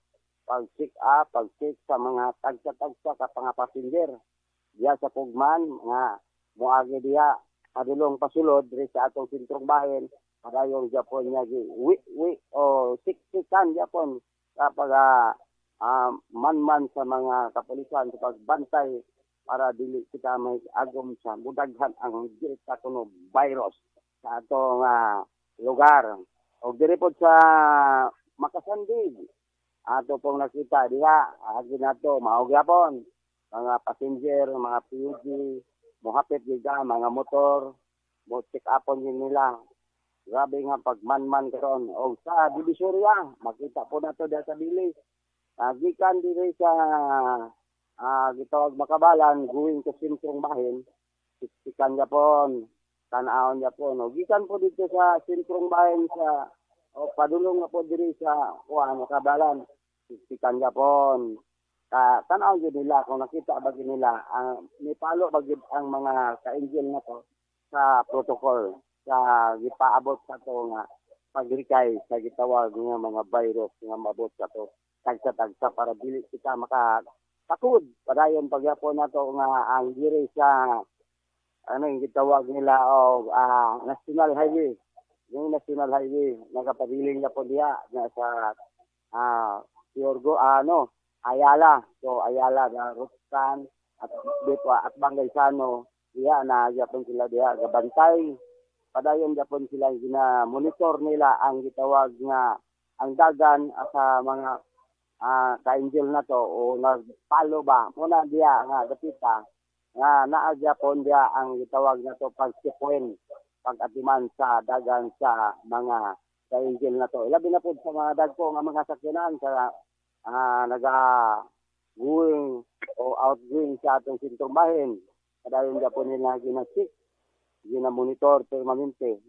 pag-check up, pag-check sa mga tagsa-tagsa ka mga passenger. Diya sa Pugman, nga muagi diya, padulong pasulod, diri sa atong sentrong bahin, padayong Japon niya, o siksikan Japon, kapag man-man sa mga kapulisan sa pagbantay para dili kita may agom sa budaghan ang direkta kuno virus sa atong lugar. O diri po sa Makasandig, ato pong nakita diha agi nato maog yapon mga passenger mga PUG mohapit giga mga motor mo check upon nila grabe nga pagmanman karon og sa Divisoria makita po nato diha sa bilis gikan diri sa gitawag Makabalan going to sentrong bahin siksikan yapon tan-awon yapon og gikan po dito sa sentrong bahin sa padulong na po diri sa Makabalan siksikan yapon tanaw gyud nila kung nakita ba nila may palo ba ang mga ka-angel na to sa protocol sa gipaabot sa to nga pagrikay sa gitawag nga mga virus nga mabot sa to tagsa para dili kita makatakod padayon pagyapon nato nga ang diri sa yung gitawag nila national highway yung national highway nagapabiling na po diya nga sa Yorgo Ayala. So Ayala na Rustan at Betwa at Bangaysano diya na yapon sila diya gabantay. Padayon yapon sila gina-monitor nila ang gitawag nga ang dagan sa mga ka-angel na to o nagpalo ba muna diya nga dapita nga naa yapon diya ang gitawag na to pag-checkpoint pag-atiman sa dagan sa mga ka-angel na to. Ilabi na po sa mga dagko nga mga sakyanan sa naga-going o outgoing sa atong sentrong bahin. Padayon na po nila ginasik, ginamonitor permanente.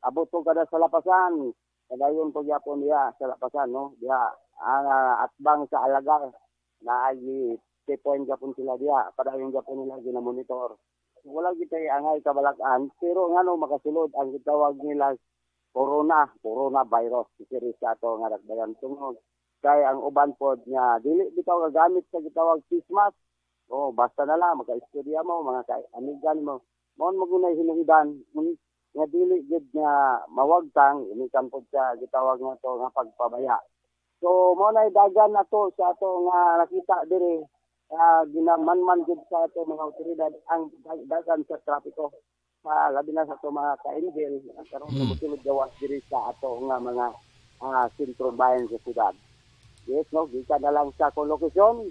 Abot po kada sa lapasan. Padayon po yapon niya sa lapasan, no? Diya, atbang sa alagar na ay checkpoint yapon sila diya. Padayon na po nila ginamonitor. Wala kita'y angay kabalakan, pero nga no, makasulod ang gitawag nila coronavirus. Kasi sa ito nga nagbayan tungod. Kaya ang uban po niya, dili bitaw gagamit sa gitawag Christmas. Basta na lang, maka-istorya mo, mga amigan mo. Maon magunay hinuhidan, nga dili gid nga mawagtang, inikan po sa gitawag nga to nga pagpabaya. So, mo na dagan na to sa ato nga nakita diri ginamanman gid sa ato mga otoridad ang dagan sa trapiko. Sa labi na sa ato mga ka-angel, karon sumusulod gawas diri sa ato nga mga sentro bayan sa siyudad. Yes, no, gikan na lang sa kolokasyon.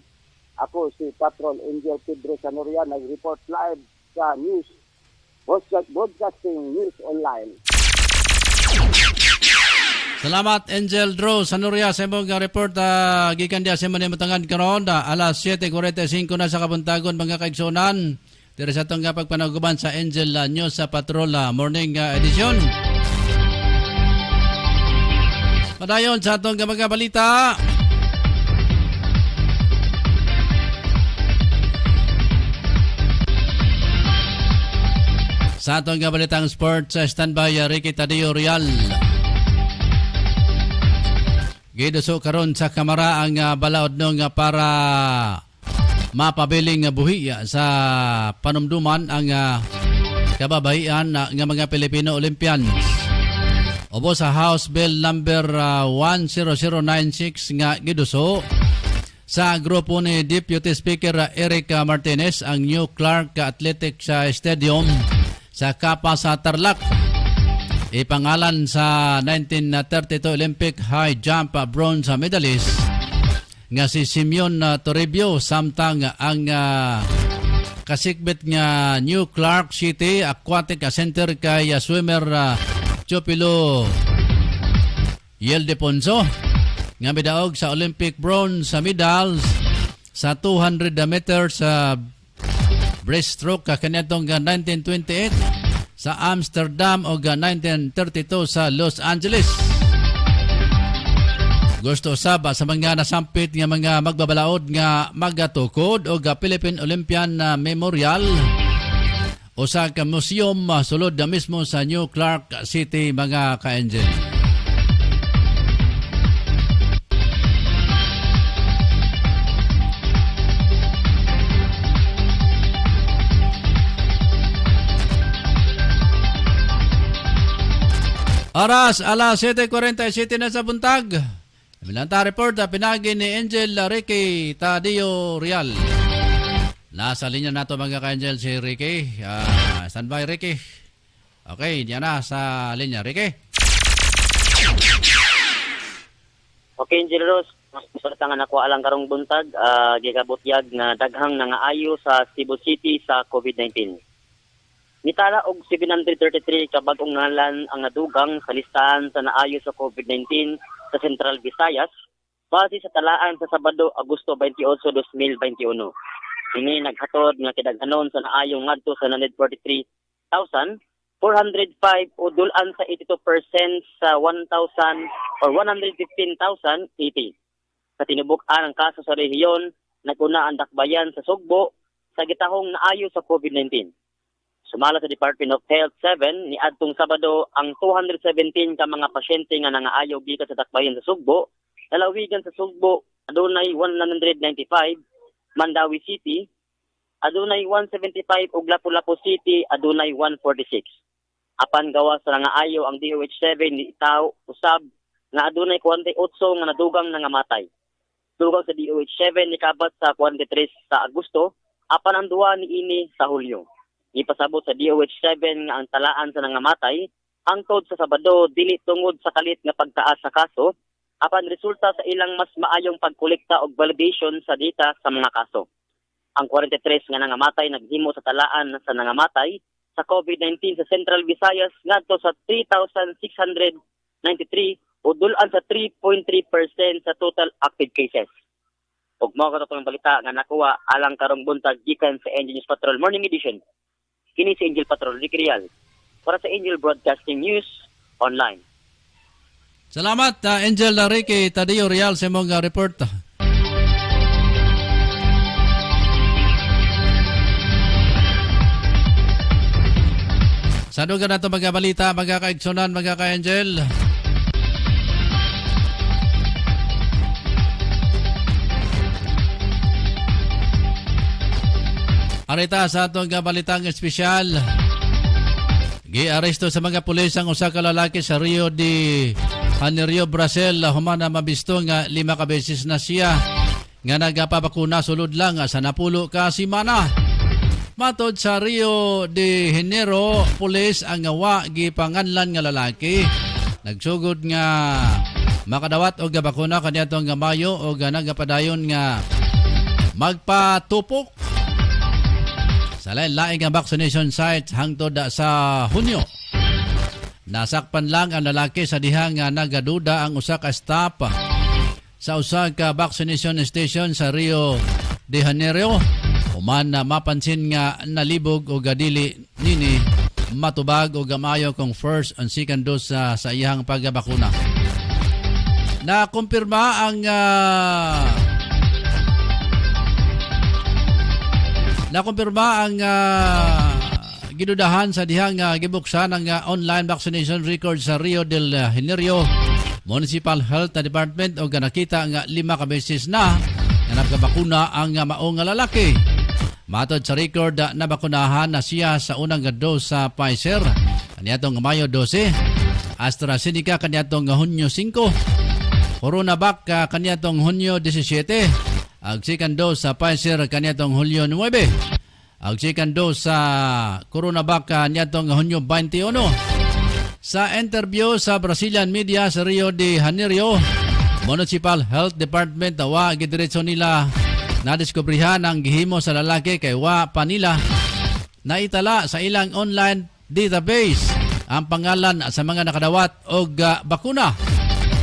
Ako si Patrol Angel Pedro Sanoria, nag-report live sa news, broadcasting news online. Salamat Angel Drew Sanoria sa imong report gikan diha sa Matangan karon alas 7:45 na sa kabuntagon mga kaigsunan. Diri sa atong pagpanaguban sa Angel News sa Patrol Morning Edition. Padayon sa atong mga balita. Sa atong balitang sports, standby Ricky Tadeo Real. Giduso karon sa kamera ang balaod nung para mapabiling buhi sa panumduman ang kababayan nga mga Pilipino Olympians. Obo sa House Bill number 10096 nga giduso sa grupo ni Deputy Speaker Eric Martinez ang New Clark Athletic Stadium sa Kapa sa Tarlac. Ipangalan sa 1932 Olympic High Jump bronze medalist nga si Simeon Toribio samtang ang kasikbit nga New Clark City Aquatic Center kay swimmer Chopilo Yeldeponso nga midaog sa Olympic bronze medals sa 200 meters breaststroke kaniadtong 1928 sa Amsterdam o 1932 sa Los Angeles. Gusto saba sa mga nasampit nga mga magbabalaod nga magatukod o Philippine Olympian Memorial o sa museum sulod na mismo sa New Clark City mga ka-angel. Oras, alas 7:47 na sa buntag. Milanta report pinagi ni Angel Ricky Tadeo Real. Nasa linya nato mga ka-angel si Ricky. Standby Ricky. Okay, diyan na sa linya Ricky. Okay, Angel Rose. Gusto nga nakuha lang karong buntag. Gigabutyag na daghang nangaayo sa Cebu City sa COVID-19. Nitala og 733 ka bag-ong ngalan ang nadugang sa listahan sa naayo sa COVID-19 sa Central Visayas base sa talaan sa Sabado, Agosto 28, 2021. Ini naghatod nga kidaghanon sa naayo ngadto sa 143,405 o dulan sa 82% sa 1,000 or 115,080. Sa tinubuk-an ang kaso sa rehiyon, naguna ang dakbayan sa Sugbo sa gitahong naayo sa COVID-19. Sumala sa Department of Health 7 ni adtong Sabado ang 217 ka mga pasyente nga nangaayo gikan sa dakbayan sa Sugbo. Lalawigan sa Sugbo adunay 195, Mandawi City adunay 175 ug Lapu-Lapu City adunay 146. Apan gawas sa nangaayo ang DOH7 ni Itaw usab nga adunay 48 nga nadugang nangamatay. Dugang sa DOH7 ni kabat sa 43 sa Agosto, apan ang duwa ni ini sa Hulyo. Ipasabot sa DOH7 nga ang talaan sa nangamatay hangtod sa Sabado dili tungod sa kalit nga pagtaas sa kaso apan resulta sa ilang mas maayong pagkolekta og validation sa data sa mga kaso. Ang 43 nga nangamatay naghimo sa talaan sa nangamatay sa COVID-19 sa Central Visayas ngadto sa 3,693 o dulan sa 3.3% sa total active cases. Ug mao katong balita nga nakuha alang karong buntag gikan sa Angel News Patrol Morning Edition. Kini si Angel Patrol Ricky Real para sa Angel Broadcasting News Online. Salamat Angel Ricky Tadeo Real sa mong report. Sa duga na ito mga balita, mga kaigsunan, mga ka-angel. Arita sa atong balitang espesyal. Gi-aresto sa mga pulis ang usa ka lalaki sa Rio de Janeiro, Brazil. Humana mabisto nga 5 ka beses na siya nga nagapabakuna sulod lang sa napulo ka simana. Matod sa Rio de Janeiro, pulis ang wa gipanganlan nga lalaki. Nagsugod nga makadawat og bakuna kaniadtong Mayo o nagapadayon nga magpatupok sa lain-laing nga vaccination sites hangtod sa Hunyo. Nasakpan lang ang lalaki sa dihang nga nagaduda ang usa ka staff sa usa ka vaccination station sa Rio de Janeiro. Human na mapansin nga nalibog o gadili nini matubag o gamayo kung first and second dose sa iyang pagbakuna. Nakumpirma ang gidudahan sa dihang gibuksan ang online vaccination record sa Rio de Janeiro Municipal Health Department o nakita nga 5 ka beses na nagkabakuna ang maong nga lalaki. Matod sa record na bakunahan na siya sa unang dose sa Pfizer kaniadtong Mayo 12, AstraZeneca kaniadtong Hunyo 5, CoronaVac kaniadtong Hunyo 17, ang second dose sa Pfizer kaniadtong Hulyo 9. Ang second dose sa CoronaVac kaniadtong Hunyo 21. Sa interview sa Brazilian media sa Rio de Janeiro Municipal Health Department wa gidiretso nila nadiskubrihan ang gihimo sa lalaki kay wa pa nila naitala sa ilang online database ang pangalan sa mga nakadawat og bakuna.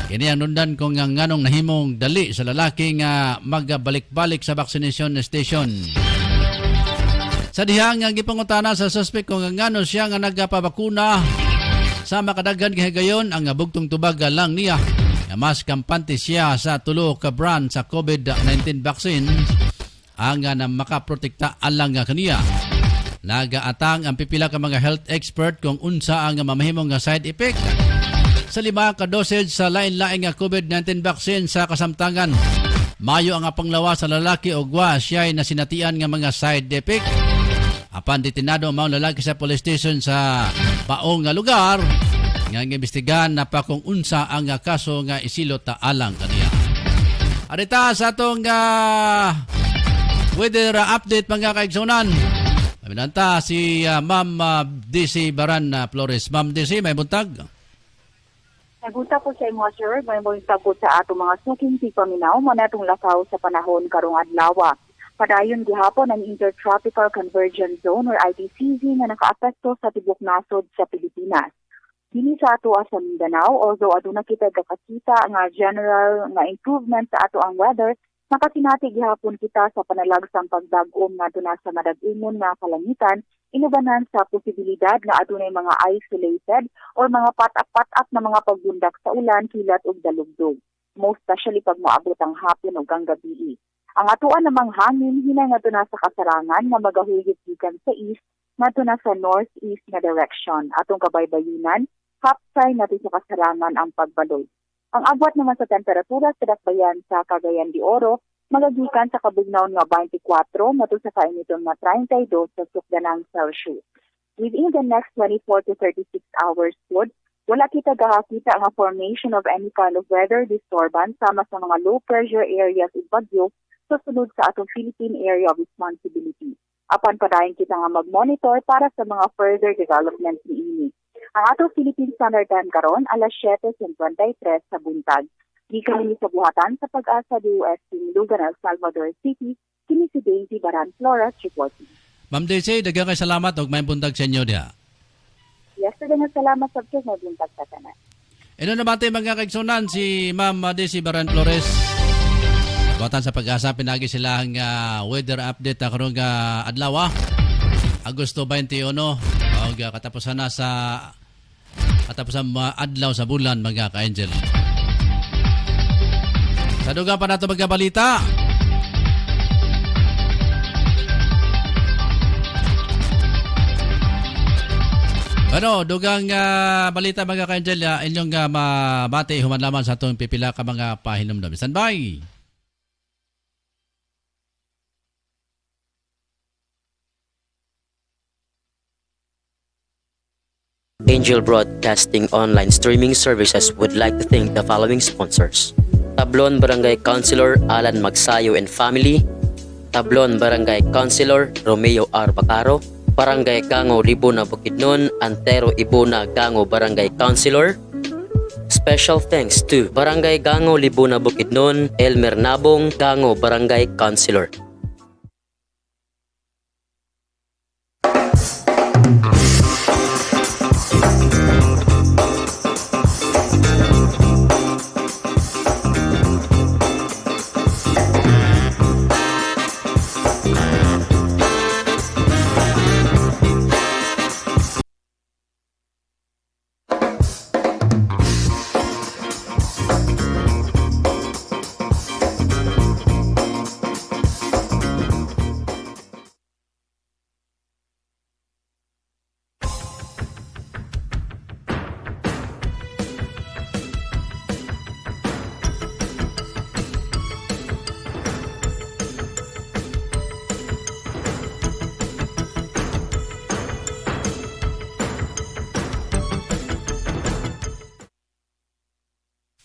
Kini ang nundan kung nganong nahimong dali sa lalaki nga magbalik-balik sa vaccination station. Sa dihang nga gipangutana sa suspect kung ngano siya nga nagpabakuna sa makadaghan gayon ang bugtong tubag lang niya nga mas kampante siya sa tulo ka brand sa COVID-19 vaccines ang na makaprotekta alang nga kaniya. Nagaatang ang pipila ka mga health expert kung unsa ang mamahimong nga side effect sa 5 ka dosage sa lain-laing nga COVID-19 vaccine sa kasamtangan. Mayo ang panglawa sa lalaki og wa siya na sinatian nga mga side effect. Apan detinado ang mga lalaki sa police station sa baong nga lugar nga imbestigahan na pa kung unsa ang kaso nga isilot ta alang kaniya. Arita sa atong weather update mga kaigsunan. Paminanta si Ma'am DC Baran Flores. Ma'am DC, may buntag? Nagunta po sa imo, sir. May buntag po sa ato mga suking paminaw mo na itong lakaw sa panahon karong adlaw. Padayon gihapon ang Intertropical Convergence Zone or ITCZ na nakaapekto sa tibok nasod sa Pilipinas. Dili sa ato sa Mindanao, although aduna kita gakakita nga general nga improvement sa ato ang weather, nakasinati gihapon kita sa panalagsang pagdag-om nga aduna sa madag-ingon nga kalangitan, inubanan sa posibilidad nga adunay mga isolated or mga patak-patak na mga pagbundak sa ulan, kilat ug dalugdog. Most especially pag moabot ang hapon ug ang gabi. Ang atuan namang hangin hinay nga sa kasarangan nga magahuyot gikan sa east ngadto na sa northeast nga direction. Atong kabaybayunan, hapsay natin sa kasarangan ang pagbaloy. Ang agwat naman sa temperatura sa dakbayan sa Cagayan de Oro magagikan sa kabugnaon nga 24 ngadto sa kainiton nga 32 sa sukdanang Celsius. Within the next 24 to 36 hours pod, wala kita gahakita ang formation of any kind of weather disturbance sama sa mga low pressure areas in Baguio susunod sa atong Philippine Area of Responsibility. Apan padayon kita nga mag-monitor para sa mga further development niini. Ang atong Philippine Standard Time karon alas 7:53 sa buntag. Di kami sa buhatan sa Pag-asa DOST Lugan, El Salvador City, kini si Daisy Baran Flores reporting. Ma'am Daisy, daghang kay salamat og may buntag sa inyo diha. Yesterday nga salamat sa pagkakita na buntag sa tanan. Ino naman tayo mga kaigsunan si Ma'am Daisy Baran Flores. Batan sa Pag-asa pinagi sila ang weather update karong adlaw. Agosto 21 og katapusan na sa adlaw sa bulan mga ka-angel. Sa dugang pa nato magkabalita. Ano, dugang balita mga ka-angel inyong mabati human lamang sa atong pipila ka mga pahinumdum. Standby. Angel Broadcasting Online Streaming Services would like to thank the following sponsors. Tablon Barangay Councilor Alan Magsayo and Family, Tablon Barangay Councilor Romeo R. Bacaro, Barangay Gango Libuna Bukidnon, Antero Ibuna Gango Barangay Councilor. Special thanks to Barangay Gango Libuna Bukidnon, Elmer Nabong Gango Barangay Councilor.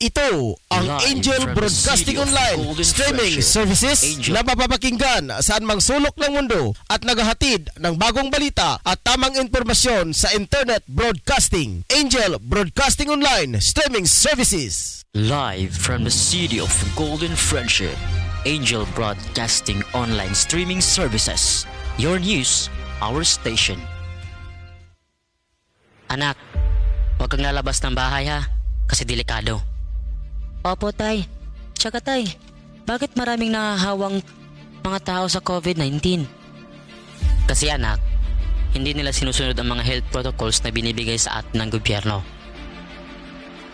Ito ang Live Angel from the Broadcasting city of Online Golden streaming Treasure, services Angel. na mapapakinggan saan mang sulok ng mundo at naghahatid ng bagong balita at tamang impormasyon sa internet broadcasting. Angel Broadcasting Online streaming services. Live from the city of Golden Friendship, Angel Broadcasting Online Streaming Services. Your news, our station. Anak, huwag kang lalabas ng bahay ha, kasi delikado. Opo tay. Tsaka tay, bakit maraming nahahawang mga tao sa COVID-19? Kasi anak, hindi nila sinusunod ang mga health protocols na binibigay sa atin ng gobyerno.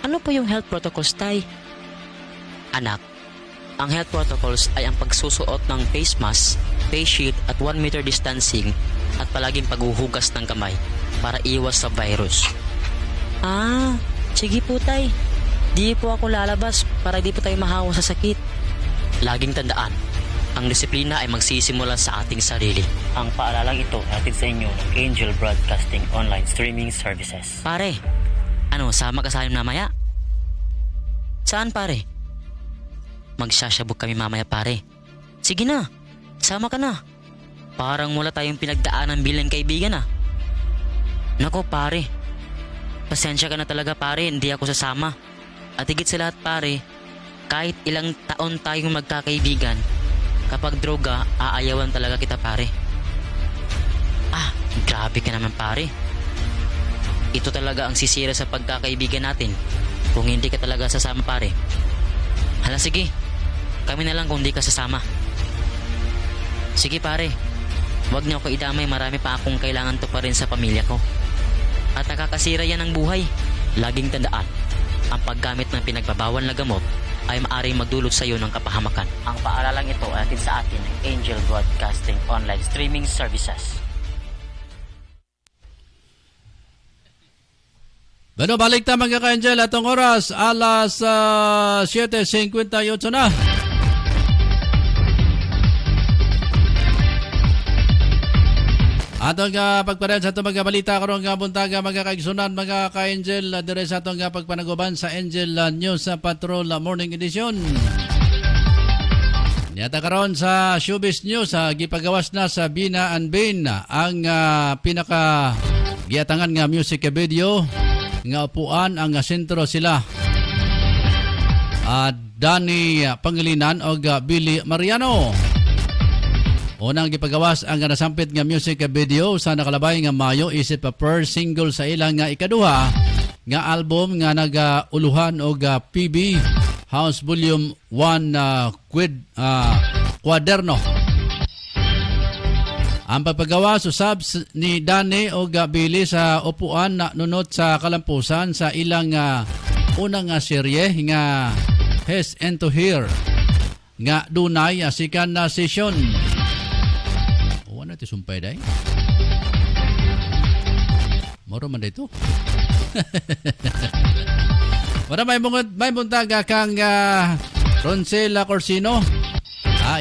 Ano po yung health protocols tay? Anak, ang health protocols ay ang pagsusuot ng face mask, face shield at 1 meter distancing at palaging paghuhugas ng kamay para iwas sa virus. Ah, sige po tay. Di po ako lalabas para di po tayo mahawa sa sakit. Laging tandaan, ang disiplina ay magsisimula sa ating sarili. Ang paalalang ito hatid sa inyo ng Angel Broadcasting Online Streaming Services. Pare, ano, sama ka sa amin mamaya? Saan pare? Magsasyabog kami mamaya pare. Sige na, sama ka na. Parang wala tayong pinagdaanan bilang kaibigan ah. Nako pare, pasensya ka na talaga pare, hindi ako sasama. At higit sa lahat pare, kahit ilang taon tayong magkakaibigan, kapag droga, aayawan talaga kita pare. Ah, grabe ka naman pare. Ito talaga ang sisira sa pagkakaibigan natin kung hindi ka talaga sasama pare. Hala sige, kami na lang kung hindi ka sasama. Sige pare, wag niyo ako idamay, marami pa akong kailangan to pa rin sa pamilya ko. At nakakasira yan ng buhay. Laging tandaan, ang paggamit ng pinagbabawal na gamot ay maaaring magdulot sa iyo ng kapahamakan. Ang paaralang ito ay atin sa atin ng Angel Broadcasting Online Streaming Services. Bueno, balik ta mga ka-Angel. Atong oras, alas 7:58 na. Atong pagparehan sa itong mga balita karon nga buntaga mga kaigsunan mga ka-Angel dire sa itong pagpanaguban sa Angel News sa Patrol Morning Edition. Niyata karon sa Showbiz News, gipagawas na sa Bina and Bain ang pinaka giatangan nga music video nga upuan ang sentro sila. Danny Pangilinan o Billy Mariano. Unang gipagawas ang nasampit nga music video sa nakalabay nga Mayo isip pa per single sa ilang nga ikaduha nga album nga nagauluhan og PB House Volume 1 Quaderno. Ang pagpagawas usab ni Danny og Billy sa upuan na nunot sa kalampusan sa ilang unang serye nga Hes and to Hear nga dunay sikan na session. Ano ito sumpay dahi? Moro man dito. Wala may buntag kang Roncel Corsino.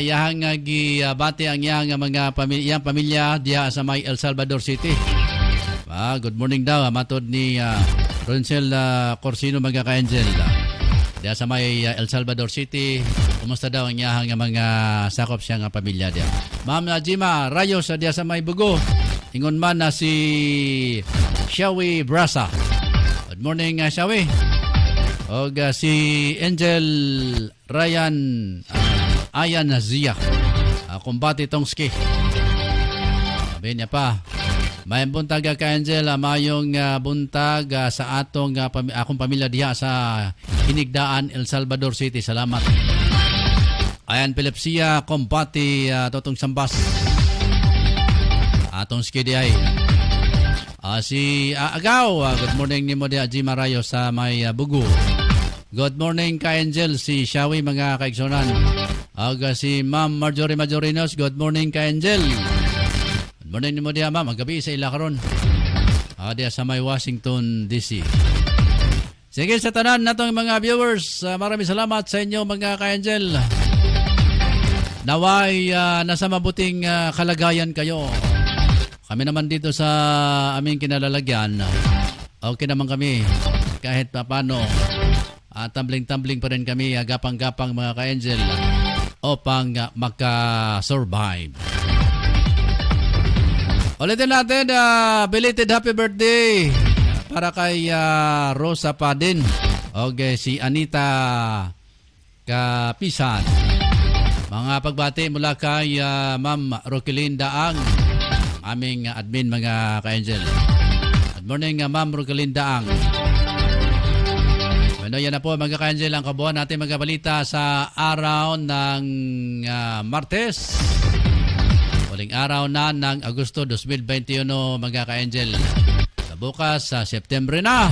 Iyang gibati ang iyang mga pamilya diha sa may El Salvador City. Good morning daw matod ni Roncel Corsino mga ka-Angel. Diya sa may El Salvador City, kumusta daw ang iyang mga sakop siya nga pamilya diya. Ma'am Jima Rayos diya sa may Bugo. Ingon man na si Shawi Brasa. Good morning Shawi. O si Angel Ryan Ayan Zia. Kumbati Tongski. Sabi niya pa, may buntag ka Angel, mayong buntag sa atong akong pamilya diha sa Hinigdaan, El Salvador City. Salamat. Ayan Pilepsia, Kumbati Totong Sambas. Atong skidi ay. Si Agaw, good morning ni mo diha G Marayo sa may Bugo. Good morning ka Angel, si Shawi mga kaigsonan. Si Ma'am Marjorie Majorinos, good morning ka Angel. Good morning ni mo diha ma'am, magabi sa ila karon. Diya sa may Washington DC. Sige sa tanan natong mga viewers, maraming salamat sa inyo mga ka-Angel. Naway nasa mabuting kalagayan kayo. Kami naman dito sa aming kinalalagyan, okay naman kami kahit paano. tumbling-tumbling pa rin kami, gapang-gapang mga ka-angel, upang maka-survive. Ulitin natin, belated happy birthday para kay Rosa Padin. Okay, si Anita Kapisan. Mga pagbati mula kay Ma'am Roquelin Daang, aming admin mga ka-angel. Good morning, Ma'am Roquelin Daang. Bueno, yan na po mga ka-angel ang kabuuan natin mga balita sa araw ng Martes. Huling araw na ng Agosto 2021 mga ka-angel. Sa bukas, sa September na.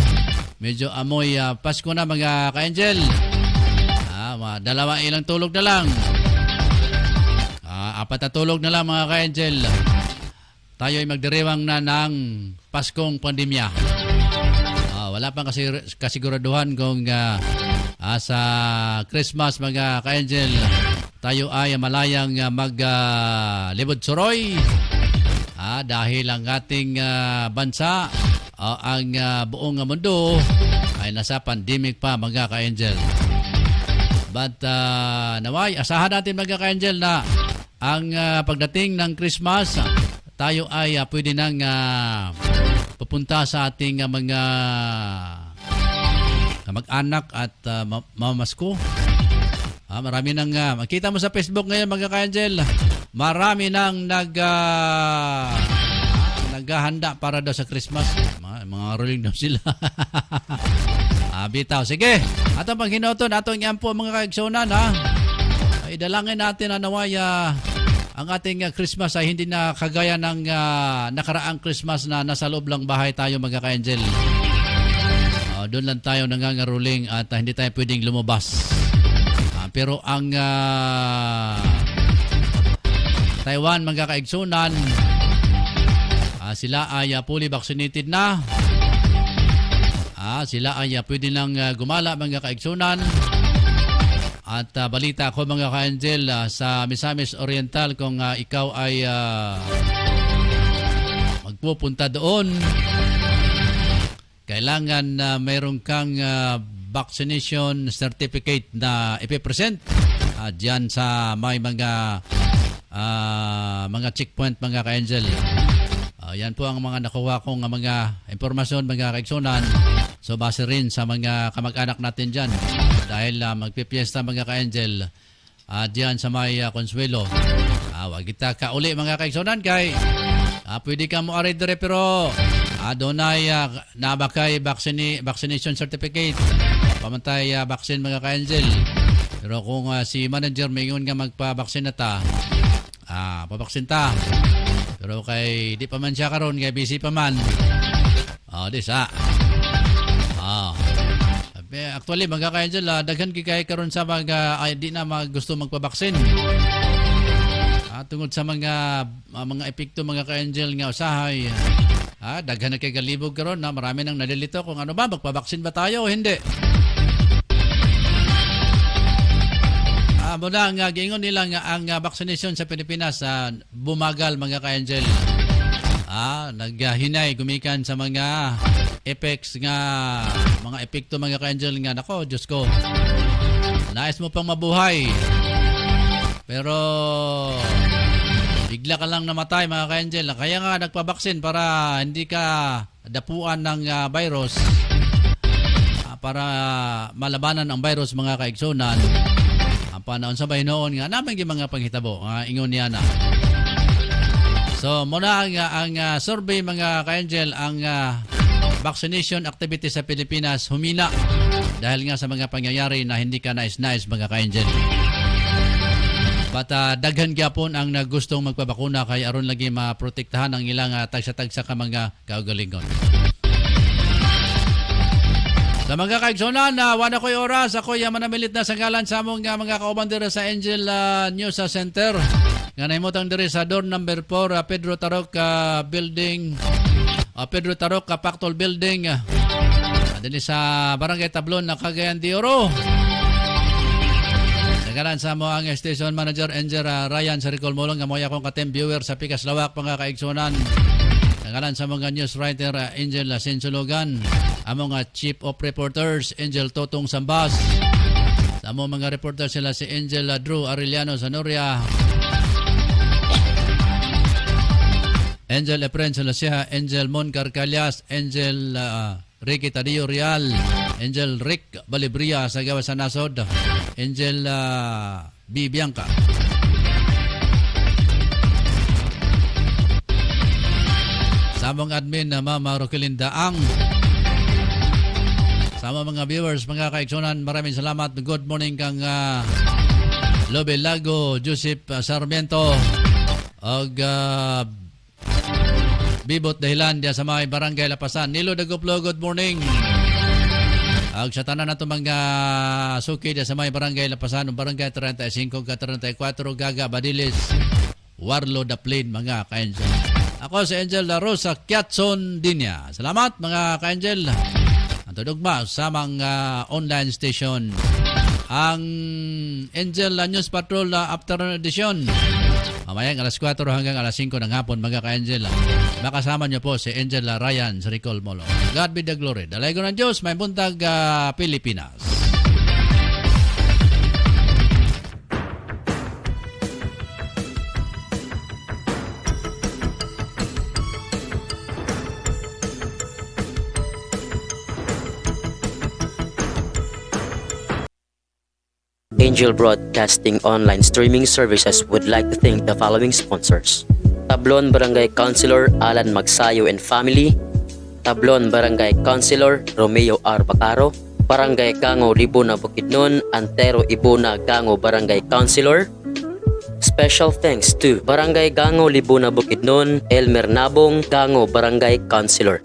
Medyo amoy Pasko na mga ka-angel. Dalawa ilang tulog na lang. Apat na tulog na lang mga ka-angel. Tayo ay magdiriwang na ng Paskong pandemya. Wala pang kasiguraduhan kung sa Christmas mga ka-angel tayo ay malayang maglibod suroy dahil ang ating bansa ang buong mundo ay nasa pandemic pa mga ka-angel. But naway, asahan natin mga ka-angel na ang pagdating ng Christmas, tayo ay pwede nang pupunta sa ating mga mag-anak at mamasko. Marami nang makita mo sa Facebook ngayon mga ka-angel, marami nang naghahanda para daw sa Christmas. Mga rolling daw sila. Bitaw. Sige, atong panghinuton, atong yan po mga kaigsunan idalangin natin na nawaya ang ating Christmas ay hindi na kagaya ng nakaraang Christmas na nasa loob lang bahay tayo mga ka-angel. Doon lang tayo nangangaruling at hindi tayo pwedeng lumabas. Pero ang Taiwan mga kaigsunan, sila ay fully vaccinated na. Sila ay pwede nang gumala mga kaigsunan. At balita ko mga ka-angel sa Misamis Oriental, kung ikaw ay magpupunta doon, kailangan mayroon kang vaccination certificate na ipipresent diyan sa may mga checkpoint mga ka-angel. Yan po ang mga nakuha kong mga impormasyon mga kaigsunan. So base rin sa mga kamag-anak natin dyan. Dahil magpipiesta mga ka-angel diyan sa may Consuelo. Wag kita ka uli mga kaigsunan kay pwede ka mo aray dire pero doon ay nabakay vaccination certificate. Pamantay vaccine mga ka-angel. Pero kung si manager mayroon nga magpa-vaccine na ta, pabaksin ta. Pero kay di pa man siya karon, kay busy pa man. Actually mga ka-angel, daghan kay karon sa mga di na gusto magpabaksin. Tungod sa mga epekto mga ka-angel nga usahay. Daghan na kay galibog karon na marami nang nalilito kung ano ba, magpabaksin ba tayo o hindi. Muna nga giingon nila nga ang vaccination sa Pilipinas bumagal mga ka-angel. Naghinay gumikan sa mga effects nga mga epekto mga ka-angel nga nako Diyos ko. Nais mo pang mabuhay. Pero bigla ka lang namatay mga ka-angel. Kaya nga nagpabaksin para hindi ka dapuan ng virus. Para malabanan ang virus mga kaigsunan. Panahon sabay noon nga naman yung mga panghitabo ingon niya na. So muna ang survey mga ka-angel, ang vaccination activity sa Pilipinas humina dahil nga sa mga pangyayari na hindi ka nais-nais mga ka-angel. But daghan gyapon ang nagustong magpabakuna kay aron lagi maprotektahan ang ilang tagsa-tagsa ka mga kaugalingon. Sa mga kaigsunan, wala ko'y oras. Ako'y manamilit na sa ngalan sa among mga kauban dira sa Angel News Center. Nga naimutang diri sa door number 4, Pedro Tarok Building. Pedro Tarok Pactol Building. Dili sa Barangay Tablon, Cagayan de Oro. Sa ngalan sa mo ang Station Manager Angel Ryan sa Ricol Molong. Ngamoy akong ka-team viewer sa Pikas Lawak mga kaigsunan. Sa ngalan sa mga news writer Angel Sensulugan. Amo nga Chief of Reporters, Angel Totong Sambas. Sa amo mga reporter sila si Angel Drew Arellano Sanoria. Angel Efren sila siya, Angel Mon Carcalias, Angel Ricky Tadio Real, Angel Rick Balibria sa gawa sa Nasod, Angel B. Bianca. Samong admin na Mama Roquelin Daang. Sama mga viewers, mga kaigsunan, maraming salamat. Good morning kang Lobe Lago, Joseph Sarmiento, og Bibot Dahilan diya sa mga barangay Lapasan. Nilo Daguplo, good morning. Ag sa tanan nato mga suki diya sa mga barangay Lapasan, barangay 35 ka 34, Gaga Badilis, Warlo Daplin, mga ka-angel. Ako si Angel La Rosa Kiatson Dinya. Salamat mga ka-angel. Ang tudugma sa mga online station. Ang Angel News Patrol afternoon edition. Mamayang alas 4 hanggang alas 5 ng hapon, mga ka-angel. Makasama niyo po si Angel Ryan sa Ricol Molo. God be the glory. Dalay ko ng Diyos, may buntag Pilipinas. Angel Broadcasting Online Streaming Services would like to thank the following sponsors: Tablon Barangay Councilor Alan Magsayo and Family, Tablon Barangay Councilor Romeo R. Bacaro, Barangay Gango Libuna Bukidnon, Antero Ibuna Gango Barangay Councilor. Special thanks to Barangay Gango Libuna Bukidnon, Elmer Nabong Gango Barangay Councilor.